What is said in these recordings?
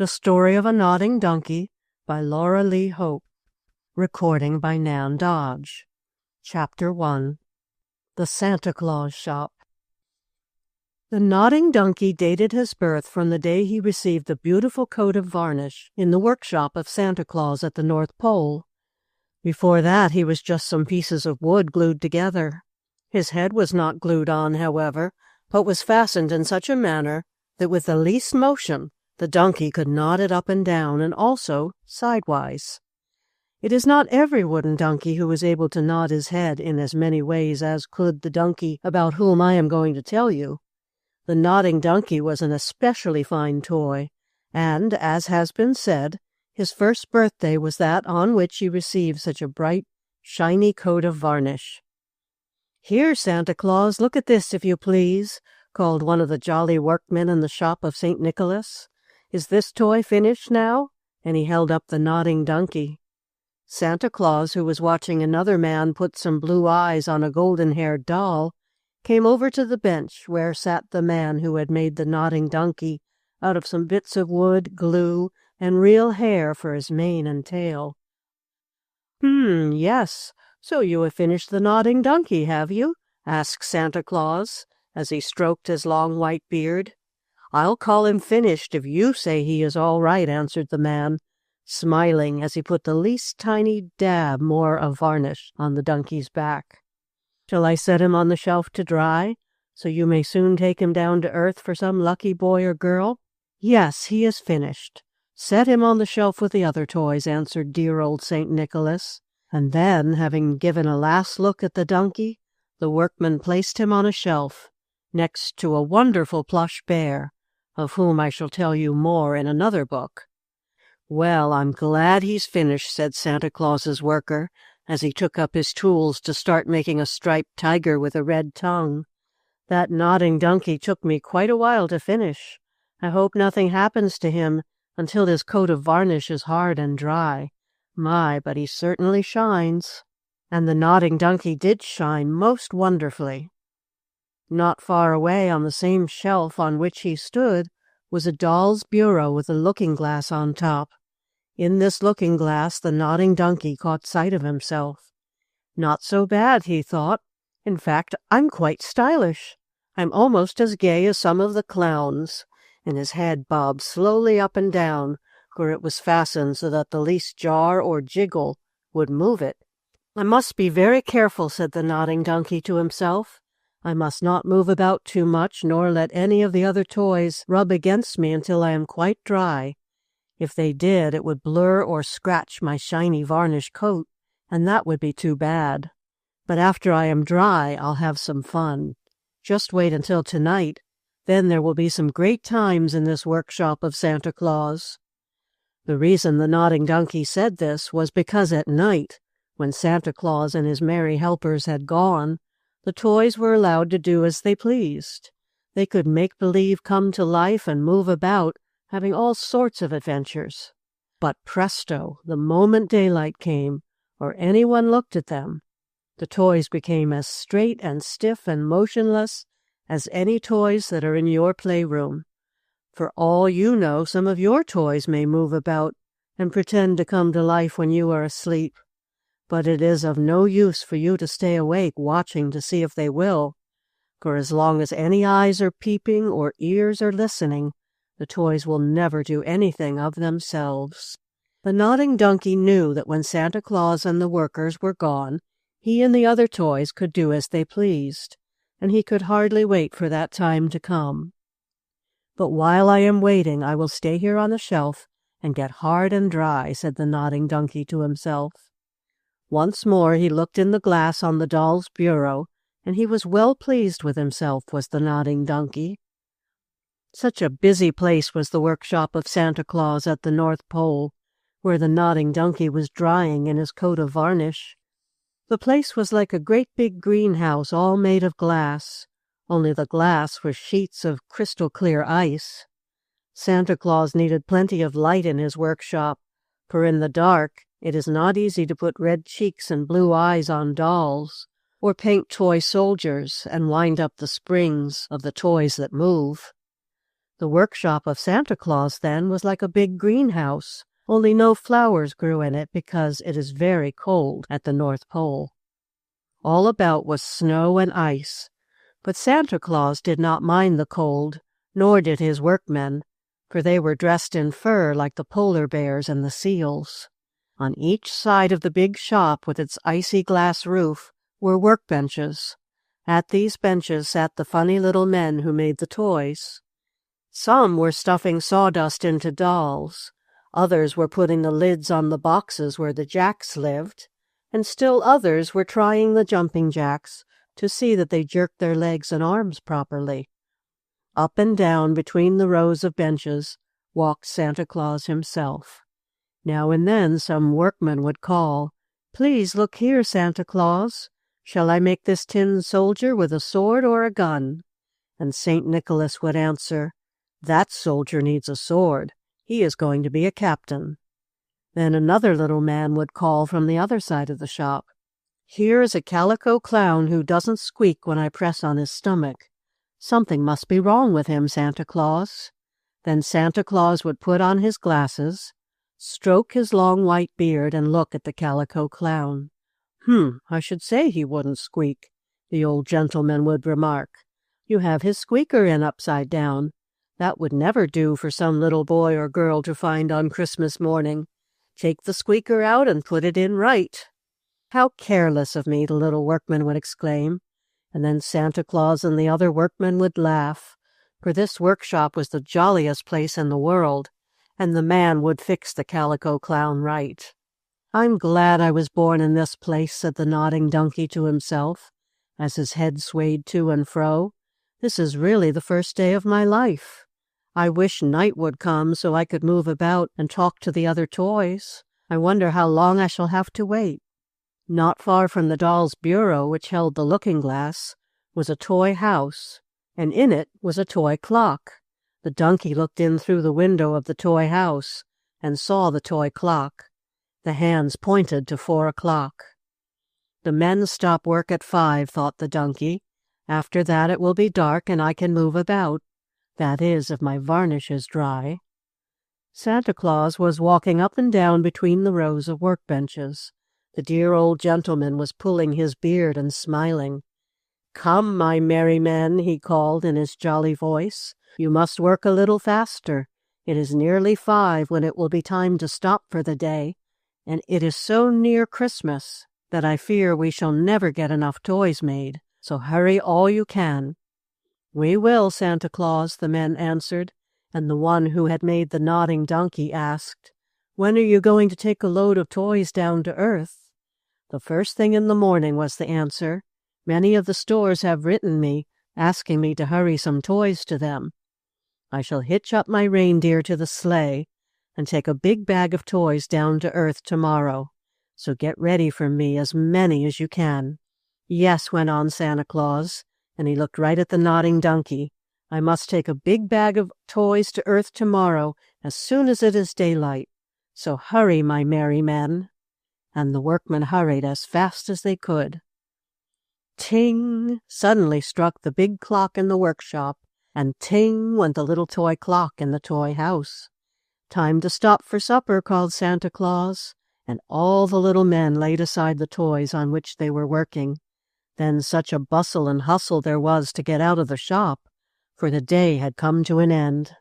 The Story of a Nodding Donkey by Laura Lee Hope. Recording by Nan Dodge. Chapter 1. The Santa Claus Shop. The nodding donkey dated his birth from the day he received the beautiful coat of varnish in the workshop of Santa Claus at the North Pole. Before that he was just some pieces of wood glued together. His head was not glued on, however, but was fastened in such a manner that with the least motion the donkey could nod it up and down, and also sidewise. It is not every wooden donkey who is able to nod his head in as many ways as could the donkey about whom I am going to tell you. The nodding donkey was an especially fine toy, and, as has been said, his first birthday was that on which he received such a bright, shiny coat of varnish. "Here, Santa Claus, look at this, if you please," called one of the jolly workmen in the shop of St. Nicholas. "Is this toy finished now?" And he held up the nodding donkey. Santa Claus, who was watching another man put some blue eyes on a golden-haired doll, came over to the bench where sat the man who had made the nodding donkey out of some bits of wood, glue, and real hair for his mane and tail. Yes, so you have finished the nodding donkey, have you?" asked Santa Claus, as he stroked his long white beard. "I'll call him finished if you say he is all right," answered the man, smiling as he put the least tiny dab more of varnish on the donkey's back. "Shall I set him on the shelf to dry, so you may soon take him down to earth for some lucky boy or girl?" "Yes, he is finished. Set him on the shelf with the other toys," answered dear old St. Nicholas. And then, having given a last look at the donkey, the workman placed him on a shelf, next to a wonderful plush bear, of whom I shall tell you more in another book. "Well, I'm glad he's finished," said Santa Claus's worker, as he took up his tools to start making a striped tiger with a red tongue. "That nodding donkey took me quite a while to finish. I hope nothing happens to him until his coat of varnish is hard and dry. My, but he certainly shines." And the nodding donkey did shine most wonderfully. Not far away, on the same shelf on which he stood, was a doll's bureau with a looking-glass on top. In this looking-glass the nodding donkey caught sight of himself. "Not so bad," he thought. "In fact, I'm quite stylish. I'm almost as gay as some of the clowns." And his head bobbed slowly up and down, for it was fastened so that the least jar or jiggle would move it. "I must be very careful," said the nodding donkey to himself. "I must not move about too much, nor let any of the other toys rub against me until I am quite dry. If they did, it would blur or scratch my shiny varnish coat, and that would be too bad. But after I am dry, I'll have some fun. Just wait until tonight. Then there will be some great times in this workshop of Santa Claus." The reason the nodding donkey said this was because at night, when Santa Claus and his merry helpers had gone, the toys were allowed to do as they pleased. They could make believe come to life and move about, having all sorts of adventures. But presto, the moment daylight came, or anyone looked at them, the toys became as straight and stiff and motionless as any toys that are in your playroom. For all you know, some of your toys may move about and pretend to come to life when you are asleep. But it is of no use for you to stay awake watching to see if they will, for as long as any eyes are peeping or ears are listening, the toys will never do anything of themselves. The nodding donkey knew that when Santa Claus and the workers were gone, he and the other toys could do as they pleased, and he could hardly wait for that time to come. "But while I am waiting, I will stay here on the shelf and get hard and dry," said the nodding donkey to himself. Once more he looked in the glass on the doll's bureau, and he was well pleased with himself, was the nodding donkey. Such a busy place was the workshop of Santa Claus at the North Pole, where the nodding donkey was drying in his coat of varnish. The place was like a great big greenhouse all made of glass, only the glass was sheets of crystal-clear ice. Santa Claus needed plenty of light in his workshop, for in the dark it is not easy to put red cheeks and blue eyes on dolls, or paint toy soldiers and wind up the springs of the toys that move. The workshop of Santa Claus, then, was like a big greenhouse, only no flowers grew in it because it is very cold at the North Pole. All about was snow and ice, but Santa Claus did not mind the cold, nor did his workmen, for they were dressed in fur like the polar bears and the seals. On each side of the big shop with its icy glass roof were workbenches. At these benches sat the funny little men who made the toys. Some were stuffing sawdust into dolls, others were putting the lids on the boxes where the jacks lived, and still others were trying the jumping jacks to see that they jerked their legs and arms properly. Up and down between the rows of benches walked Santa Claus himself. Now and then some workman would call, "Please look here, Santa Claus. Shall I make this tin soldier with a sword or a gun?" And St. Nicholas would answer, "That soldier needs a sword. He is going to be a captain." Then another little man would call from the other side of the shop, "Here is a calico clown who doesn't squeak when I press on his stomach. Something must be wrong with him, Santa Claus." Then Santa Claus would put on his glasses, stroke his long white beard, and look at the calico clown. I should say he wouldn't squeak," the old gentleman would remark. "You have his squeaker in upside down. That would never do for some little boy or girl to find on Christmas morning. Take the squeaker out and put it in right." "How careless of me," the little workman would exclaim, and then Santa Claus and the other workmen would laugh, for this workshop was the jolliest place in the world, and the man would fix the calico clown right. "I'm glad I was born in this place," said the nodding donkey to himself, as his head swayed to and fro. "This is really the first day of my life. I wish night would come so I could move about and talk to the other toys. I wonder how long I shall have to wait." Not far from the doll's bureau, which held the looking-glass, was a toy house, and in it was a toy clock. The donkey looked in through the window of the toy house and saw the toy clock. The hands pointed to 4 o'clock. "The men stop work at 5, thought the donkey. "After that it will be dark and I can move about. That is, if my varnish is dry." Santa Claus was walking up and down between the rows of workbenches. The dear old gentleman was pulling his beard and smiling. "Come, my merry men," he called in his jolly voice. "You must work a little faster. It is nearly 5 when it will be time to stop for the day, and it is so near Christmas that I fear we shall never get enough toys made, so hurry all you can." "We will, Santa Claus," the men answered, and the one who had made the nodding donkey asked, "When are you going to take a load of toys down to earth?" "The first thing in the morning," was the answer. "Many of the stores have written me, asking me to hurry some toys to them. I shall hitch up my reindeer to the sleigh and take a big bag of toys down to earth tomorrow. So get ready for me, as many as you can." "Yes," went on Santa Claus, and he looked right at the nodding donkey. "I must take a big bag of toys to earth tomorrow as soon as it is daylight. So hurry, my merry men." And the workmen hurried as fast as they could. Ting! Suddenly struck the big clock in the workshop, and ting went the little toy clock in the toy house. "Time to stop for supper," called Santa Claus, and all the little men laid aside the toys on which they were working. Then such a bustle and hustle there was to get out of the shop, for the day had come to an end.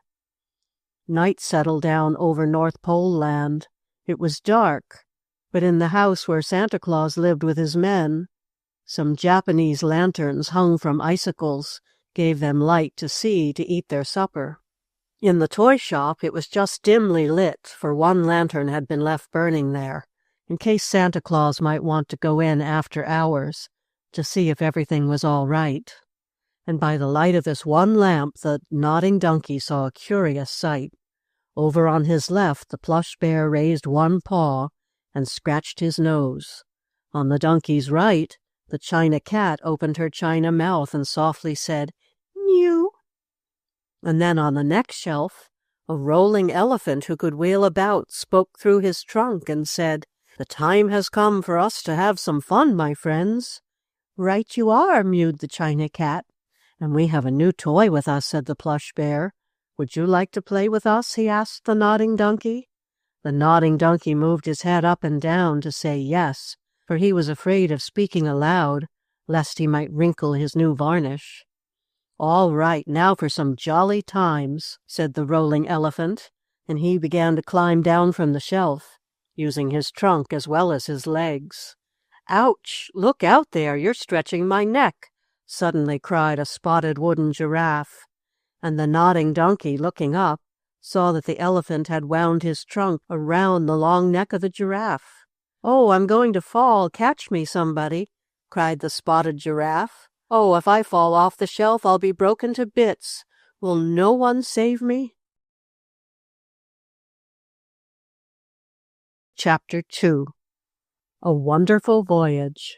Night settled down over North Pole land. It was dark, but in the house where Santa Claus lived with his men, some Japanese lanterns hung from icicles gave them light to see to eat their supper. In the toy shop it was just dimly lit, for one lantern had been left burning there, in case Santa Claus might want to go in after hours to see if everything was all right. And by the light of this one lamp the nodding donkey saw a curious sight. Over on his left the plush bear raised one paw and scratched his nose. On the donkey's right, the china cat opened her china mouth and softly said, "Mew." And then on the next shelf, a rolling elephant who could wheel about spoke through his trunk and said, "The time has come for us to have some fun, my friends." "Right you are," mewed the china cat. "And we have a new toy with us," said the plush bear. "Would you like to play with us?" he asked the nodding donkey. The nodding donkey moved his head up and down to say yes, for he was afraid of speaking aloud, lest he might wrinkle his new varnish. "All right, now for some jolly times," said the rolling elephant, and he began to climb down from the shelf, using his trunk as well as his legs. "Ouch! Look out there, you're stretching my neck," suddenly cried a spotted wooden giraffe, and the nodding donkey, looking up, saw that the elephant had wound his trunk around the long neck of the giraffe. "Oh, I'm going to fall, catch me, somebody," cried the spotted giraffe. "Oh, if I fall off the shelf, I'll be broken to bits. Will no one save me?" Chapter 2. A Wonderful Voyage.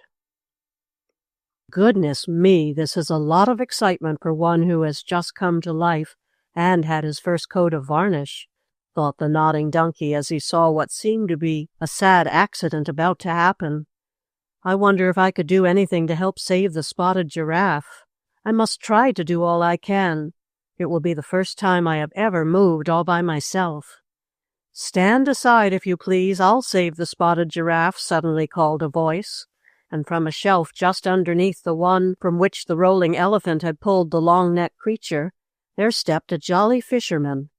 Goodness me, this is a lot of excitement for one who has just come to life and had his first coat of varnish, thought the nodding donkey as he saw what seemed to be a sad accident about to happen. "I wonder if I could do anything to help save the spotted giraffe. I must try to do all I can. It will be the first time I have ever moved all by myself." "Stand aside, if you please. I'll save the spotted giraffe," suddenly called a voice, and from a shelf just underneath the one from which the rolling elephant had pulled the long-necked creature, there stepped a jolly fisherman.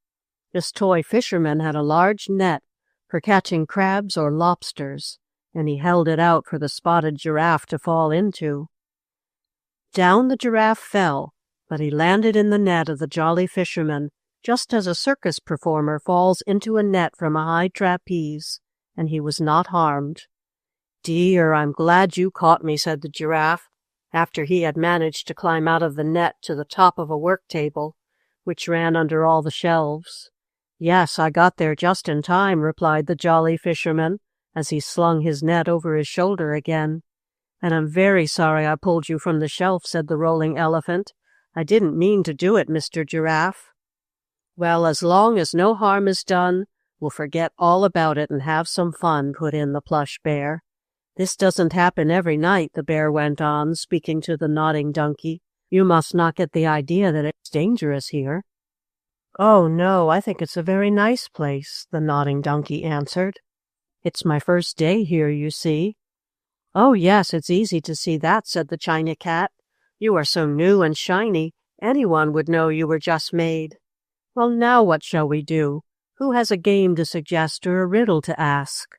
This toy fisherman had a large net for catching crabs or lobsters, and he held it out for the spotted giraffe to fall into. Down the giraffe fell, but he landed in the net of the jolly fisherman, just as a circus performer falls into a net from a high trapeze, and he was not harmed. "Dear, I'm glad you caught me," said the giraffe, after he had managed to climb out of the net to the top of a work table, which ran under all the shelves. "Yes, I got there just in time," replied the jolly fisherman, as he slung his net over his shoulder again. "And I'm very sorry I pulled you from the shelf," said the rolling elephant. "I didn't mean to do it, Mr. Giraffe." "Well, as long as no harm is done, we'll forget all about it and have some fun," put in the plush bear. "This doesn't happen every night," the bear went on, speaking to the nodding donkey. "You must not get the idea that it's dangerous here." "Oh, no, I think it's a very nice place," the nodding donkey answered. "It's my first day here, you see." "Oh, yes, it's easy to see that," said the china cat. "You are so new and shiny, anyone would know you were just made. Well, now what shall we do? Who has a game to suggest or a riddle to ask?"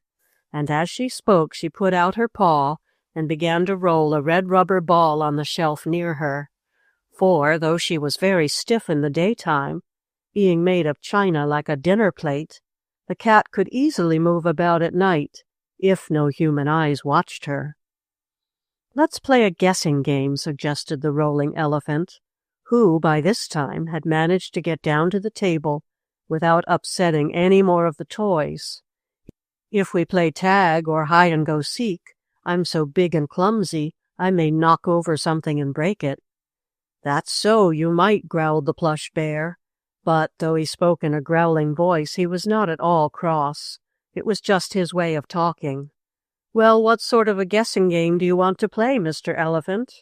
And as she spoke, she put out her paw and began to roll a red rubber ball on the shelf near her. For, though she was very stiff in the daytime, being made of china like a dinner plate, the cat could easily move about at night, if no human eyes watched her. "Let's play a guessing game," suggested the rolling elephant, who, by this time, had managed to get down to the table without upsetting any more of the toys. "If we play tag or hide-and-go-seek, I'm so big and clumsy I may knock over something and break it." "That's so, you might," growled the plush bear. But, though he spoke in a growling voice, he was not at all cross. It was just his way of talking. "Well, what sort of a guessing game do you want to play, Mr. Elephant?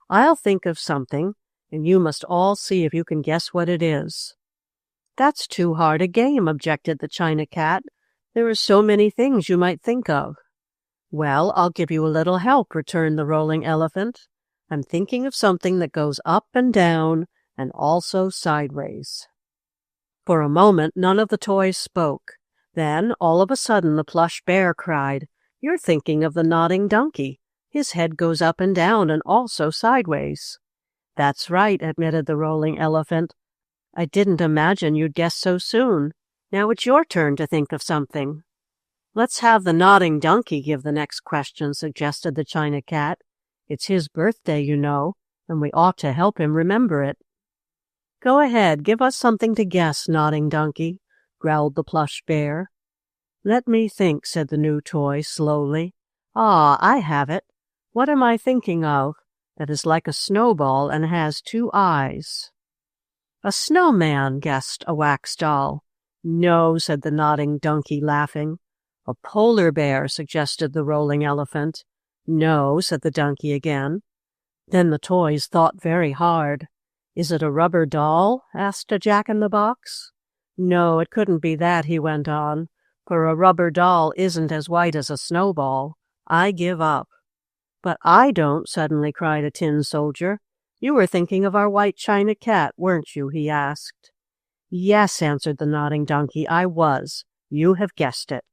I'll think of something, and you must all see if you can guess what it is." "That's too hard a game," objected the china cat. "There are so many things you might think of." "Well, I'll give you a little help," returned the rolling elephant. "I'm thinking of something that goes up and down and also sideways." For a moment, none of the toys spoke. Then, all of a sudden, the plush bear cried, "You're thinking of the nodding donkey. His head goes up and down and also sideways." "That's right," admitted the rolling elephant. "I didn't imagine you'd guess so soon. Now it's your turn to think of something." "Let's have the nodding donkey give the next question," suggested the china cat. "It's his birthday, you know, and we ought to help him remember it." "Go ahead, give us something to guess, nodding donkey," growled the plush bear. "Let me think," said the new toy slowly. "Ah, I have it. What am I thinking of that is like a snowball and has two eyes?" "A snowman," guessed a wax doll. "No," said the nodding donkey, laughing. "A polar bear," suggested the rolling elephant. "No," said the donkey again. Then the toys thought very hard. "Is it a rubber doll?" asked a Jack-in-the-Box. "No, it couldn't be that," he went on, "for a rubber doll isn't as white as a snowball. I give up." "But I don't," suddenly cried a tin soldier. "You were thinking of our white china cat, weren't you?" he asked. "Yes," answered the nodding donkey, "I was. You have guessed it."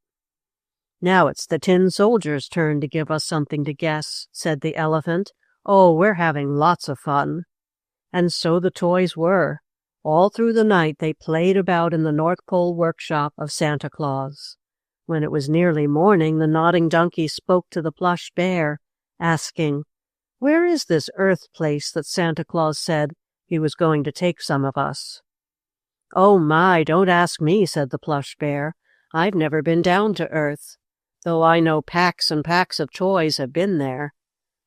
"Now it's the tin soldier's turn to give us something to guess," said the elephant. "Oh, we're having lots of fun." And so the toys were. All through the night they played about in the North Pole workshop of Santa Claus. When it was nearly morning, the nodding donkey spoke to the plush bear, asking, "Where is this Earth place that Santa Claus said he was going to take some of us?" "Oh my, don't ask me," said the plush bear. "I've never been down to Earth, though I know packs and packs of toys have been there.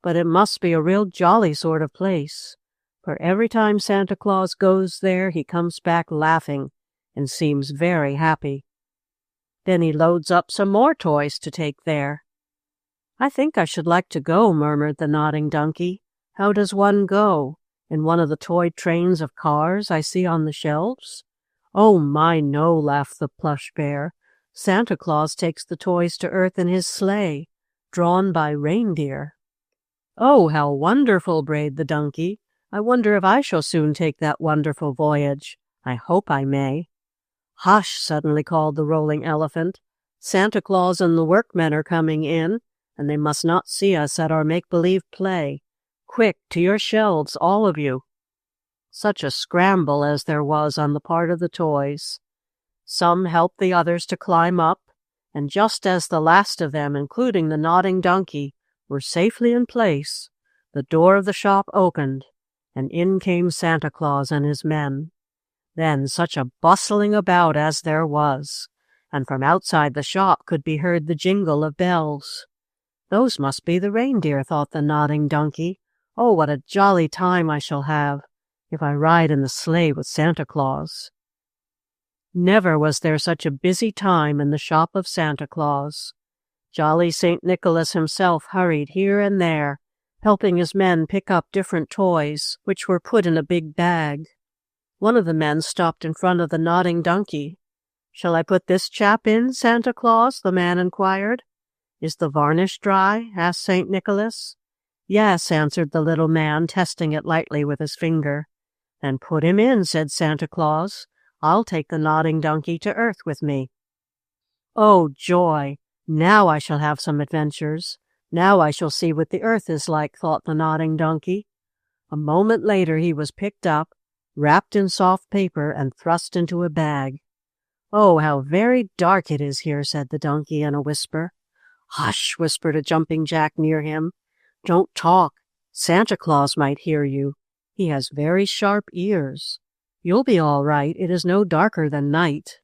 But it must be a real jolly sort of place, for every time Santa Claus goes there he comes back laughing and seems very happy. Then he loads up some more toys to take there." "I think I should like to go," murmured the nodding donkey. "How does one go? In one of the toy trains of cars I see on the shelves?" "Oh my, no," laughed the plush bear. "Santa Claus takes the toys to Earth in his sleigh, drawn by reindeer." "Oh, how wonderful!" brayed the donkey. "I wonder if I shall soon take that wonderful voyage. I hope I may." "Hush!" suddenly called the rolling elephant. "Santa Claus and the workmen are coming in, and they must not see us at our make-believe play. Quick, to your shelves, all of you." Such a scramble as there was on the part of the toys. Some helped the others to climb up, and just as the last of them, including the nodding donkey, were safely in place, the door of the shop opened, and in came Santa Claus and his men. Then such a bustling about as there was, and from outside the shop could be heard the jingle of bells. "Those must be the reindeer," thought the nodding donkey. "Oh, what a jolly time I shall have if I ride in the sleigh with Santa Claus." Never was there such a busy time in the shop of Santa Claus. Jolly St. Nicholas himself hurried here and there, helping his men pick up different toys, which were put in a big bag. One of the men stopped in front of the nodding donkey. "Shall I put this chap in, Santa Claus?" the man inquired. "Is the varnish dry?" asked St. Nicholas. "Yes," answered the little man, testing it lightly with his finger. "Then put him in," said Santa Claus. "I'll take the nodding donkey to Earth with me." Oh, joy! Now I shall have some adventures. Now I shall see what the Earth is like, thought the nodding donkey. A moment later he was picked up, wrapped in soft paper, and thrust into a bag. "Oh, how very dark it is here," said the donkey in a whisper. "Hush!" whispered a jumping jack near him. "Don't talk. Santa Claus might hear you. He has very sharp ears. You'll be all right. It is no darker than night."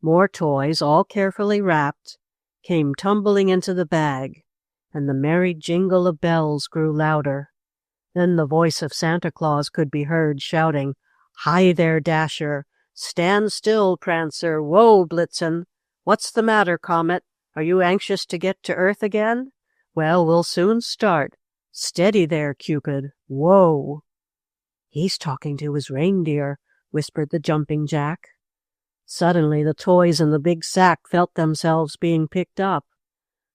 More toys, all carefully wrapped, came tumbling into the bag, and the merry jingle of bells grew louder. Then the voice of Santa Claus could be heard shouting, "Hi there, Dasher! Stand still, Prancer! Whoa, Blitzen! What's the matter, Comet? Are you anxious to get to Earth again? Well, we'll soon start. Steady there, Cupid! Whoa!" "He's talking to his reindeer," whispered the jumping jack. Suddenly the toys in the big sack felt themselves being picked up.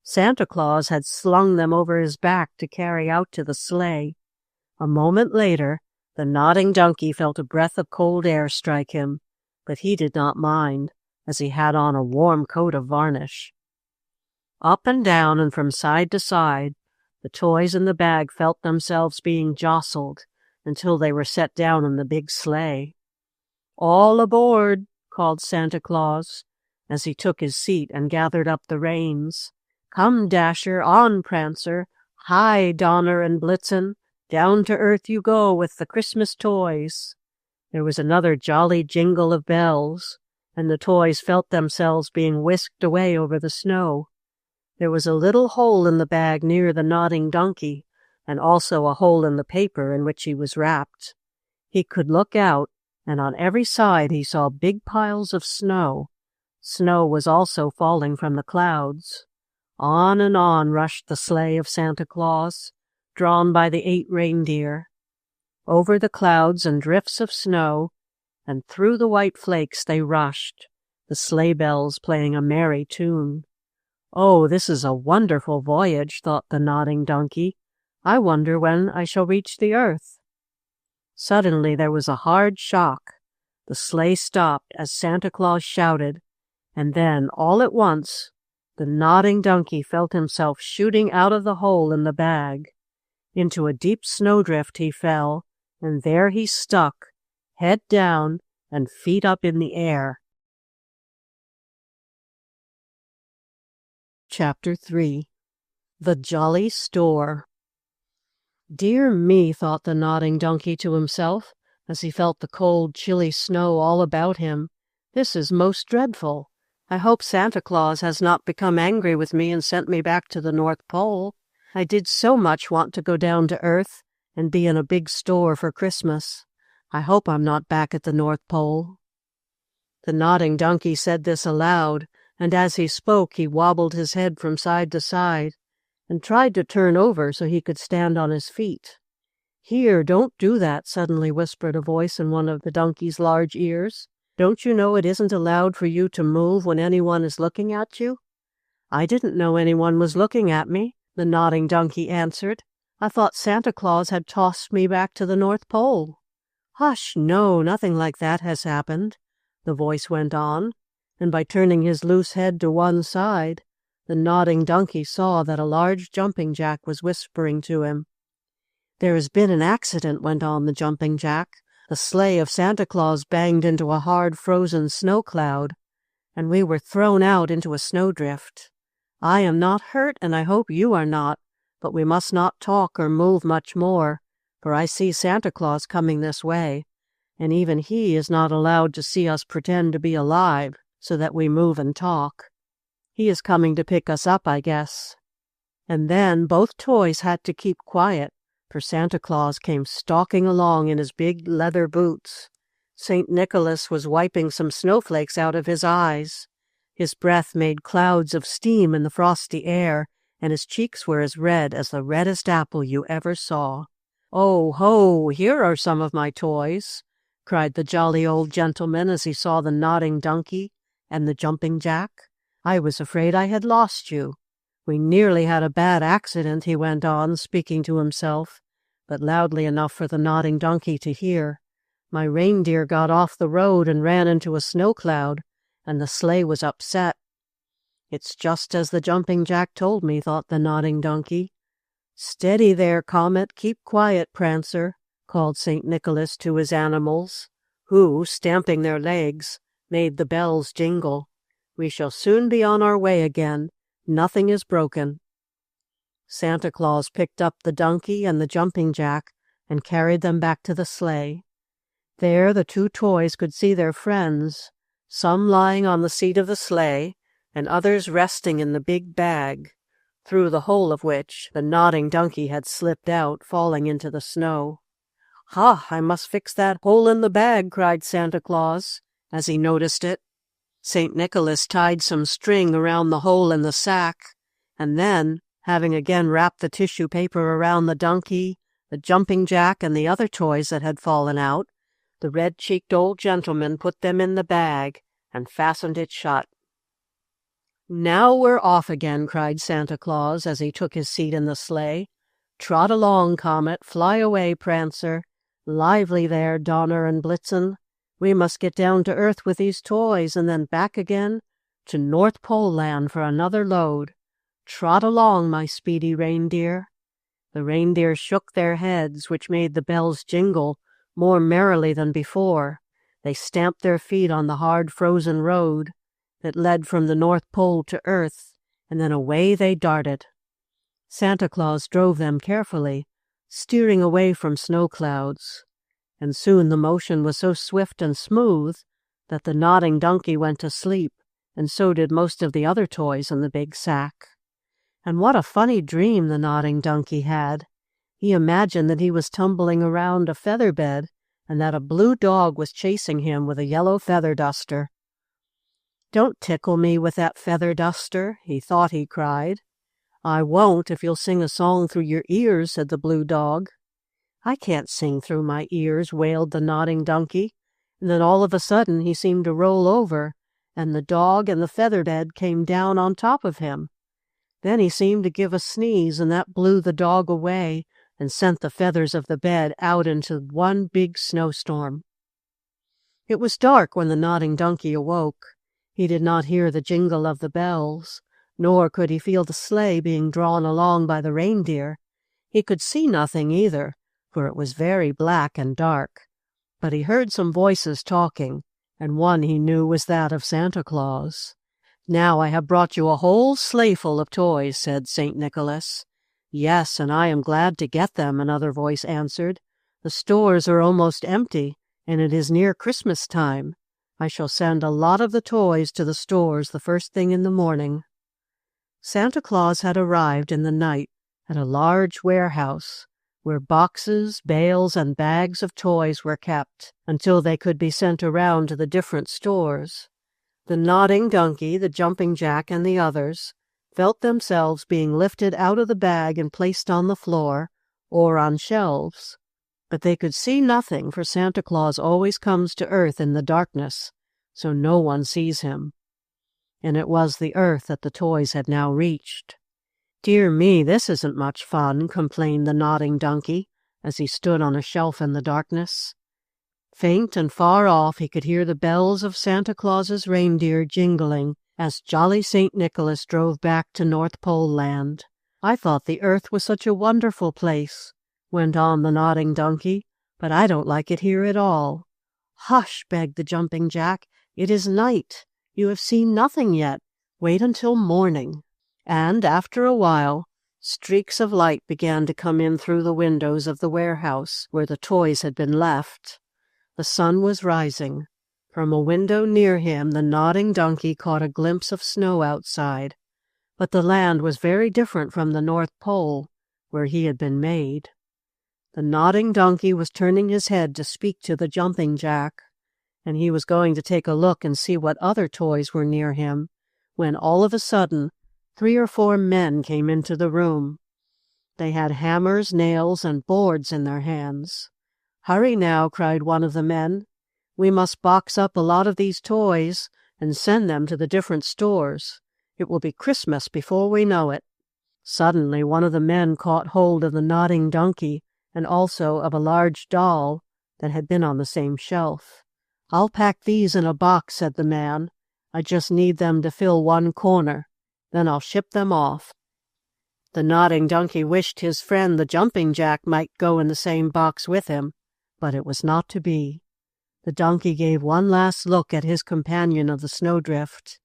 Santa Claus had slung them over his back to carry out to the sleigh. A moment later, the nodding donkey felt a breath of cold air strike him, but he did not mind, as he had on a warm coat of varnish. Up and down and from side to side, the toys in the bag felt themselves being jostled until they were set down in the big sleigh. "All aboard!" called Santa Claus, as he took his seat and gathered up the reins. "Come, Dasher, on, Prancer! Hi, Donner and Blitzen! Down to Earth you go with the Christmas toys!" There was another jolly jingle of bells, and the toys felt themselves being whisked away over the snow. There was a little hole in the bag near the nodding donkey, and also a hole in the paper in which he was wrapped. He could look out, and on every side he saw big piles of snow. Snow was also falling from the clouds. On and on rushed the sleigh of Santa Claus, drawn by the 8 reindeer. Over the clouds and drifts of snow, and through the white flakes they rushed, the sleigh bells playing a merry tune. "Oh, this is a wonderful voyage," thought the nodding donkey. "I wonder when I shall reach the earth." Suddenly there was a hard shock. The sleigh stopped as Santa Claus shouted, and then, all at once, the nodding donkey felt himself shooting out of the hole in the bag. Into a deep snowdrift he fell, and there he stuck, head down and feet up in the air. Chapter 3. The Jolly Store. "Dear me," thought the nodding donkey to himself, as he felt the cold, chilly snow all about him. "This is most dreadful. I hope Santa Claus has not become angry with me and sent me back to the North Pole. I did so much want to go down to Earth and be in a big store for Christmas. I hope I'm not back at the North Pole." The nodding donkey said this aloud, and as he spoke he wobbled his head from side to side, and tried to turn over so he could stand on his feet. "Here, don't do that," suddenly whispered a voice in one of the donkey's large ears. "Don't you know it isn't allowed for you to move when anyone is looking at you?" "I didn't know anyone was looking at me," the nodding donkey answered. "I thought Santa Claus had tossed me back to the North Pole." "Hush, no, nothing like that has happened," the voice went on, and by turning his loose head to one side, the nodding donkey saw that a large jumping jack was whispering to him. "There has been an accident," went on the jumping jack. "The sleigh of Santa Claus banged into a hard frozen snow cloud, and we were thrown out into a snowdrift. I am not hurt, and I hope you are not, but we must not talk or move much more, for I see Santa Claus coming this way, and even he is not allowed to see us pretend to be alive so that we move and talk. He is coming to pick us up, I guess." And then both toys had to keep quiet, for Santa Claus came stalking along in his big leather boots. St. Nicholas was wiping some snowflakes out of his eyes. His breath made clouds of steam in the frosty air, and his cheeks were as red as the reddest apple you ever saw. "Oh, ho, here are some of my toys," cried the jolly old gentleman as he saw the nodding donkey and the jumping jack. "I was afraid I had lost you. We nearly had a bad accident," he went on, speaking to himself, but loudly enough for the nodding donkey to hear. "My reindeer got off the road and ran into a snow cloud, and the sleigh was upset." "It's just as the jumping jack told me," thought the nodding donkey. "Steady there, Comet, keep quiet, Prancer," called St. Nicholas to his animals, who, stamping their legs, made the bells jingle. "We shall soon be on our way again. Nothing is broken." Santa Claus picked up the donkey and the jumping jack and carried them back to the sleigh. There the two toys could see their friends, some lying on the seat of the sleigh, and others resting in the big bag, through the hole of which the nodding donkey had slipped out, falling into the snow. "Ha! I must fix that hole in the bag," cried Santa Claus, as he noticed it. St. Nicholas tied some string around the hole in the sack, and then, having again wrapped the tissue paper around the donkey, the jumping jack, and the other toys that had fallen out, the red-cheeked old gentleman put them in the bag and fastened it shut. "Now we're off again," cried Santa Claus as he took his seat in the sleigh. "Trot along, Comet, fly away, Prancer. Lively there, Donner and Blitzen. We must get down to Earth with these toys, and then back again to North Pole Land for another load. Trot along, my speedy reindeer." The reindeer shook their heads, which made the bells jingle more merrily than before. They stamped their feet on the hard frozen road that led from the North Pole to Earth, and then away they darted. Santa Claus drove them carefully, steering away from snow clouds, and soon the motion was so swift and smooth that the nodding donkey went to sleep, and so did most of the other toys in the big sack. And what a funny dream the nodding donkey had. He imagined that he was tumbling around a feather bed, and that a blue dog was chasing him with a yellow feather duster. "Don't tickle me with that feather duster," he thought he cried. "I won't if you'll sing a song through your ears," said the blue dog. "I can't sing through my ears," wailed the nodding donkey, and then all of a sudden he seemed to roll over, and the dog and the feather bed came down on top of him. Then he seemed to give a sneeze, and that blew the dog away and sent the feathers of the bed out into one big snowstorm. It was dark when the nodding donkey awoke. He did not hear the jingle of the bells, nor could he feel the sleigh being drawn along by the reindeer. He could see nothing either, for it was very black and dark. But he heard some voices talking, and one he knew was that of Santa Claus. "Now I have brought you a whole sleighful of toys," said St. Nicholas. "Yes, and I am glad to get them," another voice answered. "The stores are almost empty, and it is near Christmas time. I shall send a lot of the toys to the stores the first thing in the morning." Santa Claus had arrived in the night at a large warehouse, where boxes, bales, and bags of toys were kept until they could be sent around to the different stores. The nodding donkey, the jumping jack, and the others felt themselves being lifted out of the bag and placed on the floor or on shelves. But they could see nothing, for Santa Claus always comes to earth in the darkness, so no one sees him. And it was the earth that the toys had now reached. "Dear me, this isn't much fun," complained the nodding donkey as he stood on a shelf in the darkness. Faint and far off he could hear the bells of Santa Claus's reindeer jingling as jolly St. Nicholas drove back to North Pole Land. "I thought the earth was such a wonderful place," went on the nodding donkey, "but I don't like it here at all." "Hush," begged the jumping jack. "It is night. You have seen nothing yet. Wait until morning." And after a while, streaks of light began to come in through the windows of the warehouse where the toys had been left. The sun was rising. From a window near him, the nodding donkey caught a glimpse of snow outside. But the land was very different from the North Pole, where he had been made. The nodding donkey was turning his head to speak to the jumping jack, and he was going to take a look and see what other toys were near him, when all of a sudden 3 or 4 men came into the room. They had hammers, nails, and boards in their hands. "Hurry now," cried one of the men. "We must box up a lot of these toys and send them to the different stores. It will be Christmas before we know it." Suddenly one of the men caught hold of the nodding donkey and also of a large doll that had been on the same shelf. "I'll pack these in a box," said the man. "I just need them to fill one corner. Then I'll ship them off." The nodding donkey wished his friend the jumping jack might go in the same box with him, but it was not to be. The donkey gave one last look at his companion of the snowdrift,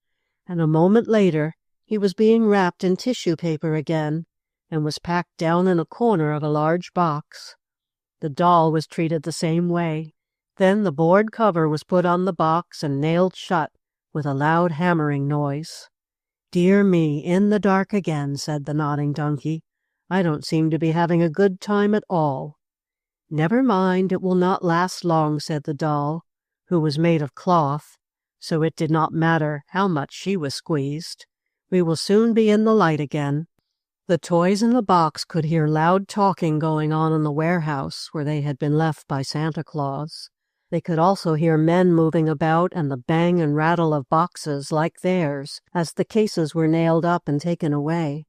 and a moment later he was being wrapped in tissue paper again and was packed down in a corner of a large box. The doll was treated the same way. Then the board cover was put on the box and nailed shut with a loud hammering noise. "Dear me, in the dark again," said the nodding donkey. "I don't seem to be having a good time at all." "Never mind, it will not last long," said the doll, who was made of cloth, so it did not matter how much she was squeezed. "We will soon be in the light again." The toys in the box could hear loud talking going on in the warehouse where they had been left by Santa Claus. They could also hear men moving about and the bang and rattle of boxes like theirs as the cases were nailed up and taken away.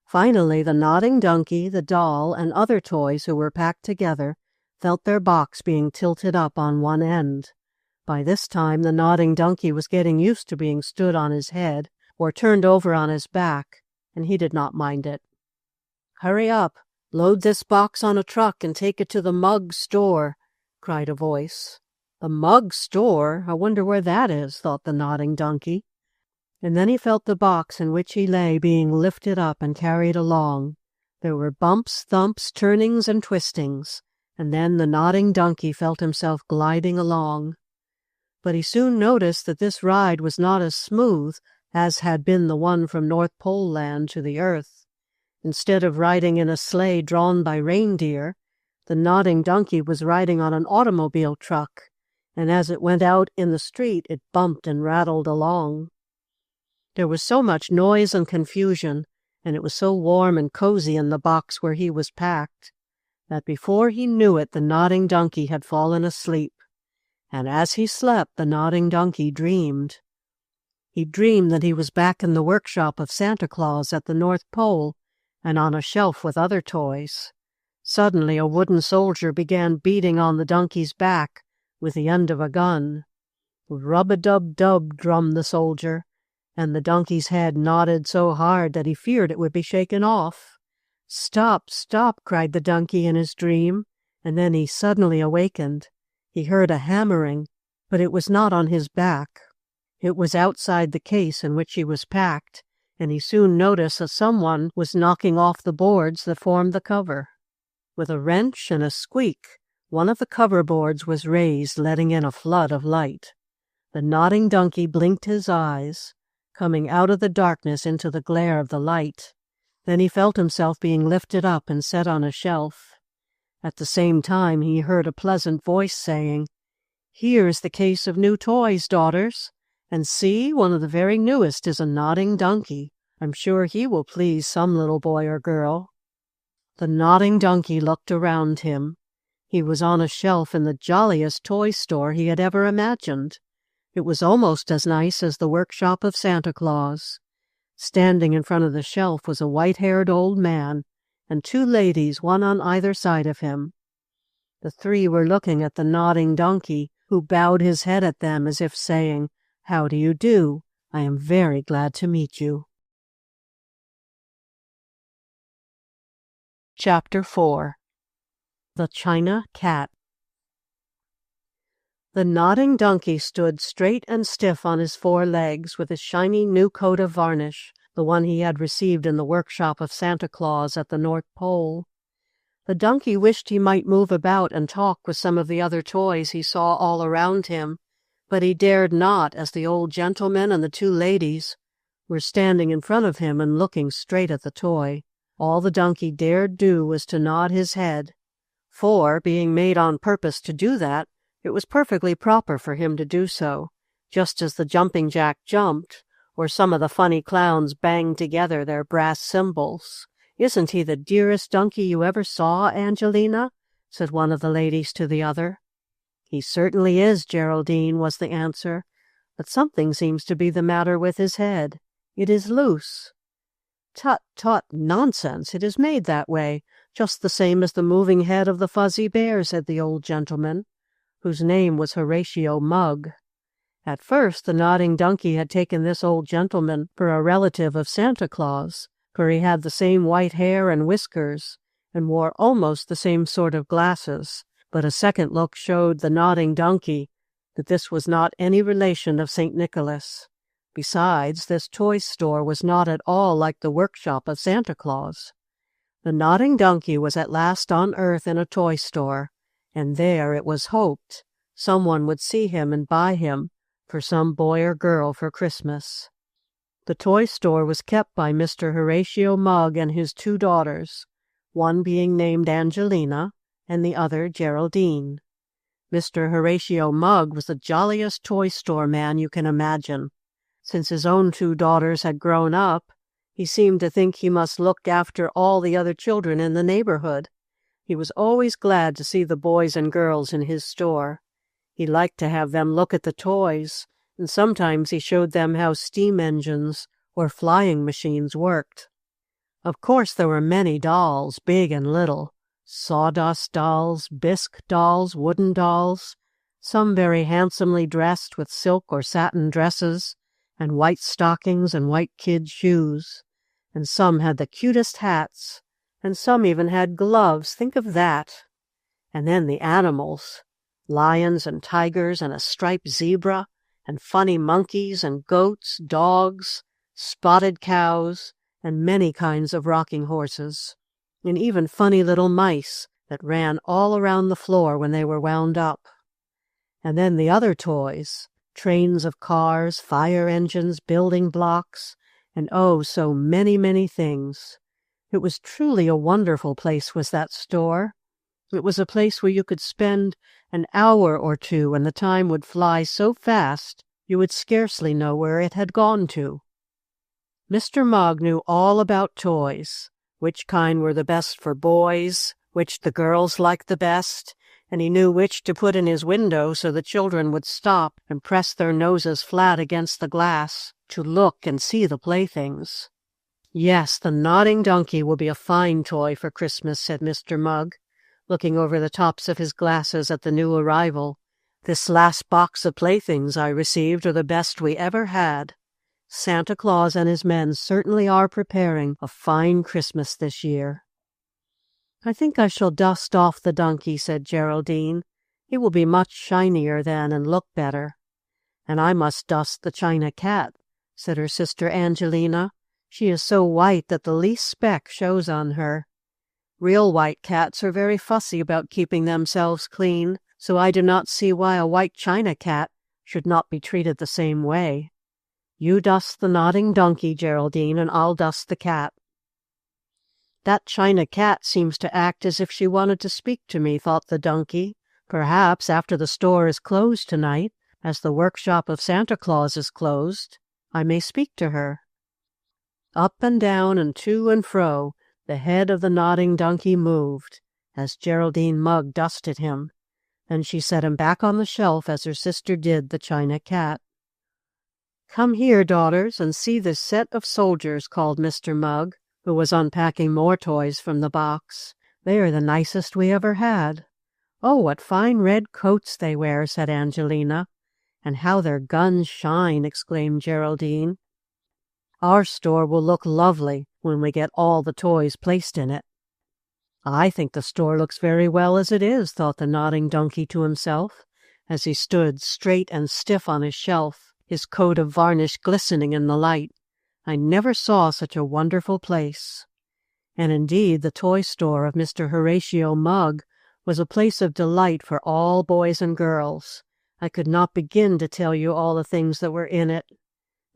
Finally, the nodding donkey, the doll, and other toys who were packed together felt their box being tilted up on one end. By this time, the nodding donkey was getting used to being stood on his head or turned over on his back, and he did not mind it. "Hurry up, load this box on a truck and take it to the mug store," cried a voice. "The mug store? I wonder where that is," thought the nodding donkey. And then he felt the box in which he lay being lifted up and carried along. There were bumps, thumps, turnings, and twistings, and then the nodding donkey felt himself gliding along. But he soon noticed that this ride was not as smooth as had been the one from North Pole Land to the earth. Instead of riding in a sleigh drawn by reindeer, the nodding donkey was riding on an automobile truck, and as it went out in the street it bumped and rattled along. There was so much noise and confusion, and it was so warm and cozy in the box where he was packed, that before he knew it the nodding donkey had fallen asleep, and as he slept the nodding donkey dreamed. He dreamed that he was back in the workshop of Santa Claus at the North Pole and on a shelf with other toys. Suddenly a wooden soldier began beating on the donkey's back with the end of a gun. Rub-a-dub-dub, drummed the soldier, and the donkey's head nodded so hard that he feared it would be shaken off. "Stop, stop," cried the donkey in his dream, and then he suddenly awakened. He heard a hammering, but it was not on his back. It was outside the case in which he was packed, and he soon noticed that someone was knocking off the boards that formed the cover. With a wrench and a squeak, one of the cover boards was raised, letting in a flood of light. The nodding donkey blinked his eyes, coming out of the darkness into the glare of the light. Then he felt himself being lifted up and set on a shelf. At the same time he heard a pleasant voice saying, "Here's the case of new toys, daughters. And see, one of the very newest is a nodding donkey. I'm sure he will please some little boy or girl." The nodding donkey looked around him. He was on a shelf in the jolliest toy store he had ever imagined. It was almost as nice as the workshop of Santa Claus. Standing in front of the shelf was a white-haired old man and two ladies, one on either side of him. The three were looking at the nodding donkey, who bowed his head at them as if saying, "How do you do? I am very glad to meet you." Chapter 4. The China Cat. The nodding donkey stood straight and stiff on his 4 legs with his shiny new coat of varnish, the one he had received in the workshop of Santa Claus at the North Pole. The donkey wished he might move about and talk with some of the other toys he saw all around him, but he dared not, as the old gentleman and the 2 ladies were standing in front of him and looking straight at the toy. All the donkey dared do was to nod his head, for, being made on purpose to do that, it was perfectly proper for him to do so, just as the jumping jack jumped, or some of the funny clowns banged together their brass cymbals. "Isn't he the dearest donkey you ever saw, Angelina?" said one of the ladies to the other. "He certainly is, Geraldine," was the answer, "but something seems to be the matter with his head. It is loose." "Tut, tut, nonsense! It is made that way, just the same as the moving head of the fuzzy bear," said the old gentleman, whose name was Horatio Mugg. At first the nodding donkey had taken this old gentleman for a relative of Santa Claus, for he had the same white hair and whiskers, and wore almost the same sort of glasses, but a second look showed the nodding donkey that this was not any relation of St. Nicholas. Besides, this toy store was not at all like the workshop of Santa Claus. The nodding donkey was at last on earth in a toy store, and there, it was hoped, someone would see him and buy him for some boy or girl for Christmas. The toy store was kept by Mr. Horatio Mugg and his 2 daughters, one being named Angelina and the other Geraldine. Mr. Horatio Mugg was the jolliest toy store man you can imagine. Since his own 2 daughters had grown up, he seemed to think he must look after all the other children in the neighborhood. He was always glad to see the boys and girls in his store. He liked to have them look at the toys, and sometimes he showed them how steam engines or flying machines worked. Of course there were many dolls, big and little, sawdust dolls, bisque dolls, wooden dolls, some very handsomely dressed with silk or satin dresses, and white stockings and white kid shoes, and some had the cutest hats, and some even had gloves, think of that. And then the animals, lions and tigers and a striped zebra, and funny monkeys and goats, dogs, spotted cows, and many kinds of rocking horses, and even funny little mice that ran all around the floor when they were wound up. And then the other toys, trains of cars, fire engines, building blocks, and oh, so many, many things. It was truly a wonderful place, was that store. It was a place where you could spend an hour or 2 and the time would fly so fast you would scarcely know where it had gone to. Mr. Mugg knew all about toys, which kind were the best for boys, which the girls liked the best, and he knew which to put in his window so the children would stop and press their noses flat against the glass to look and see the playthings. "Yes, the nodding donkey will be a fine toy for Christmas," said Mr. Mugg, looking over the tops of his glasses at the new arrival. "This last box of playthings I received are the best we ever had. Santa Claus and his men certainly are preparing a fine Christmas this year." "I think I shall dust off the donkey," said Geraldine. "He will be much shinier then and look better." "And I must dust the china cat," said her sister Angelina. "She is so white that the least speck shows on her. Real white cats are very fussy about keeping themselves clean, so I do not see why a white china cat should not be treated the same way. You dust the nodding donkey, Geraldine, and I'll dust the cat." "That china cat seems to act as if she wanted to speak to me," thought the donkey. "Perhaps after the store is closed tonight, as the workshop of Santa Claus is closed, I may speak to her." Up and down and to and fro the head of the nodding donkey moved as Geraldine Mugg dusted him. Then she set him back on the shelf as her sister did the china cat. "Come here, daughters, and see this set of soldiers," called Mr. Mugg, who was unpacking more toys from the box. "They are the nicest we ever had." "Oh, what fine red coats they wear," said Angelina. "And how their guns shine," exclaimed Geraldine. "Our store will look lovely when we get all the toys placed in it." "I think the store looks very well as it is," thought the nodding donkey to himself, as he stood straight and stiff on his shelf, his coat of varnish glistening in the light. "I never saw such a wonderful place." And indeed the toy store of Mr. Horatio Mugg was a place of delight for all boys and girls. I could not begin to tell you all the things that were in it.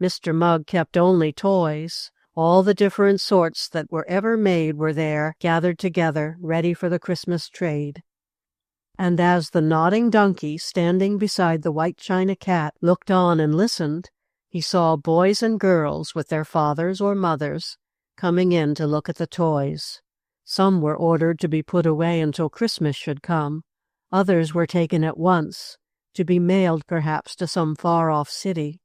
Mr. Mugg kept only toys. All the different sorts that were ever made were there, gathered together, ready for the Christmas trade. And as the nodding donkey, standing beside the white china cat, looked on and listened, he saw boys and girls with their fathers or mothers coming in to look at the toys. Some were ordered to be put away until Christmas should come. Others were taken at once, to be mailed perhaps to some far-off city.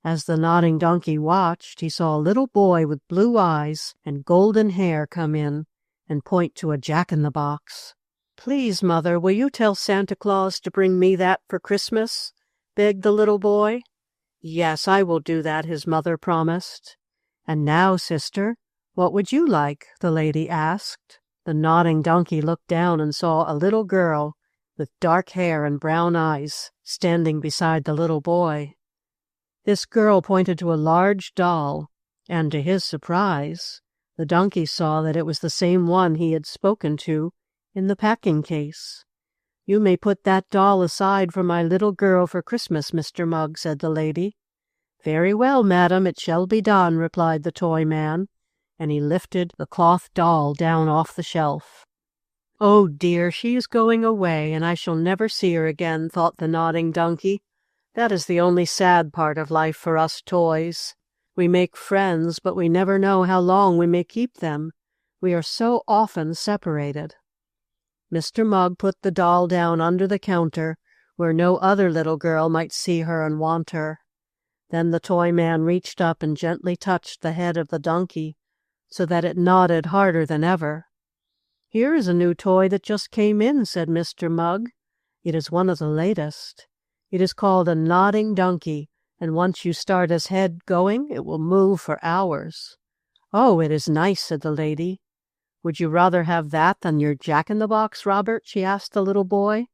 As the nodding donkey watched, he saw a little boy with blue eyes and golden hair come in and point to a jack-in-the-box. "Please, Mother, will you tell Santa Claus to bring me that for Christmas?" begged the little boy. "Yes, I will do that," his mother promised. "And now, sister, what would you like?" the lady asked. The nodding donkey looked down and saw a little girl with dark hair and brown eyes standing beside the little boy. This girl pointed to a large doll, and to his surprise, the donkey saw that it was the same one he had spoken to in the packing case. "You may put that doll aside for my little girl for Christmas, Mr. Mugg," said the lady. "Very well, madam, it shall be done," replied the toy man, and he lifted the cloth doll down off the shelf. "Oh dear, she is going away, and I shall never see her again," thought the nodding donkey. "That is the only sad part of life for us toys. We make friends, but we never know how long we may keep them. We are so often separated." Mr. Mugg put the doll down under the counter, where no other little girl might see her and want her. Then the toy man reached up and gently touched the head of the donkey, so that it nodded harder than ever. "Here is a new toy that just came in," said Mr. Mugg. "It is one of the latest. It is called a nodding donkey, and once you start his head going, it will move for hours." "Oh, it is nice," said the lady. "Would you rather have that than your jack-in-the-box, Robert?" she asked the little boy.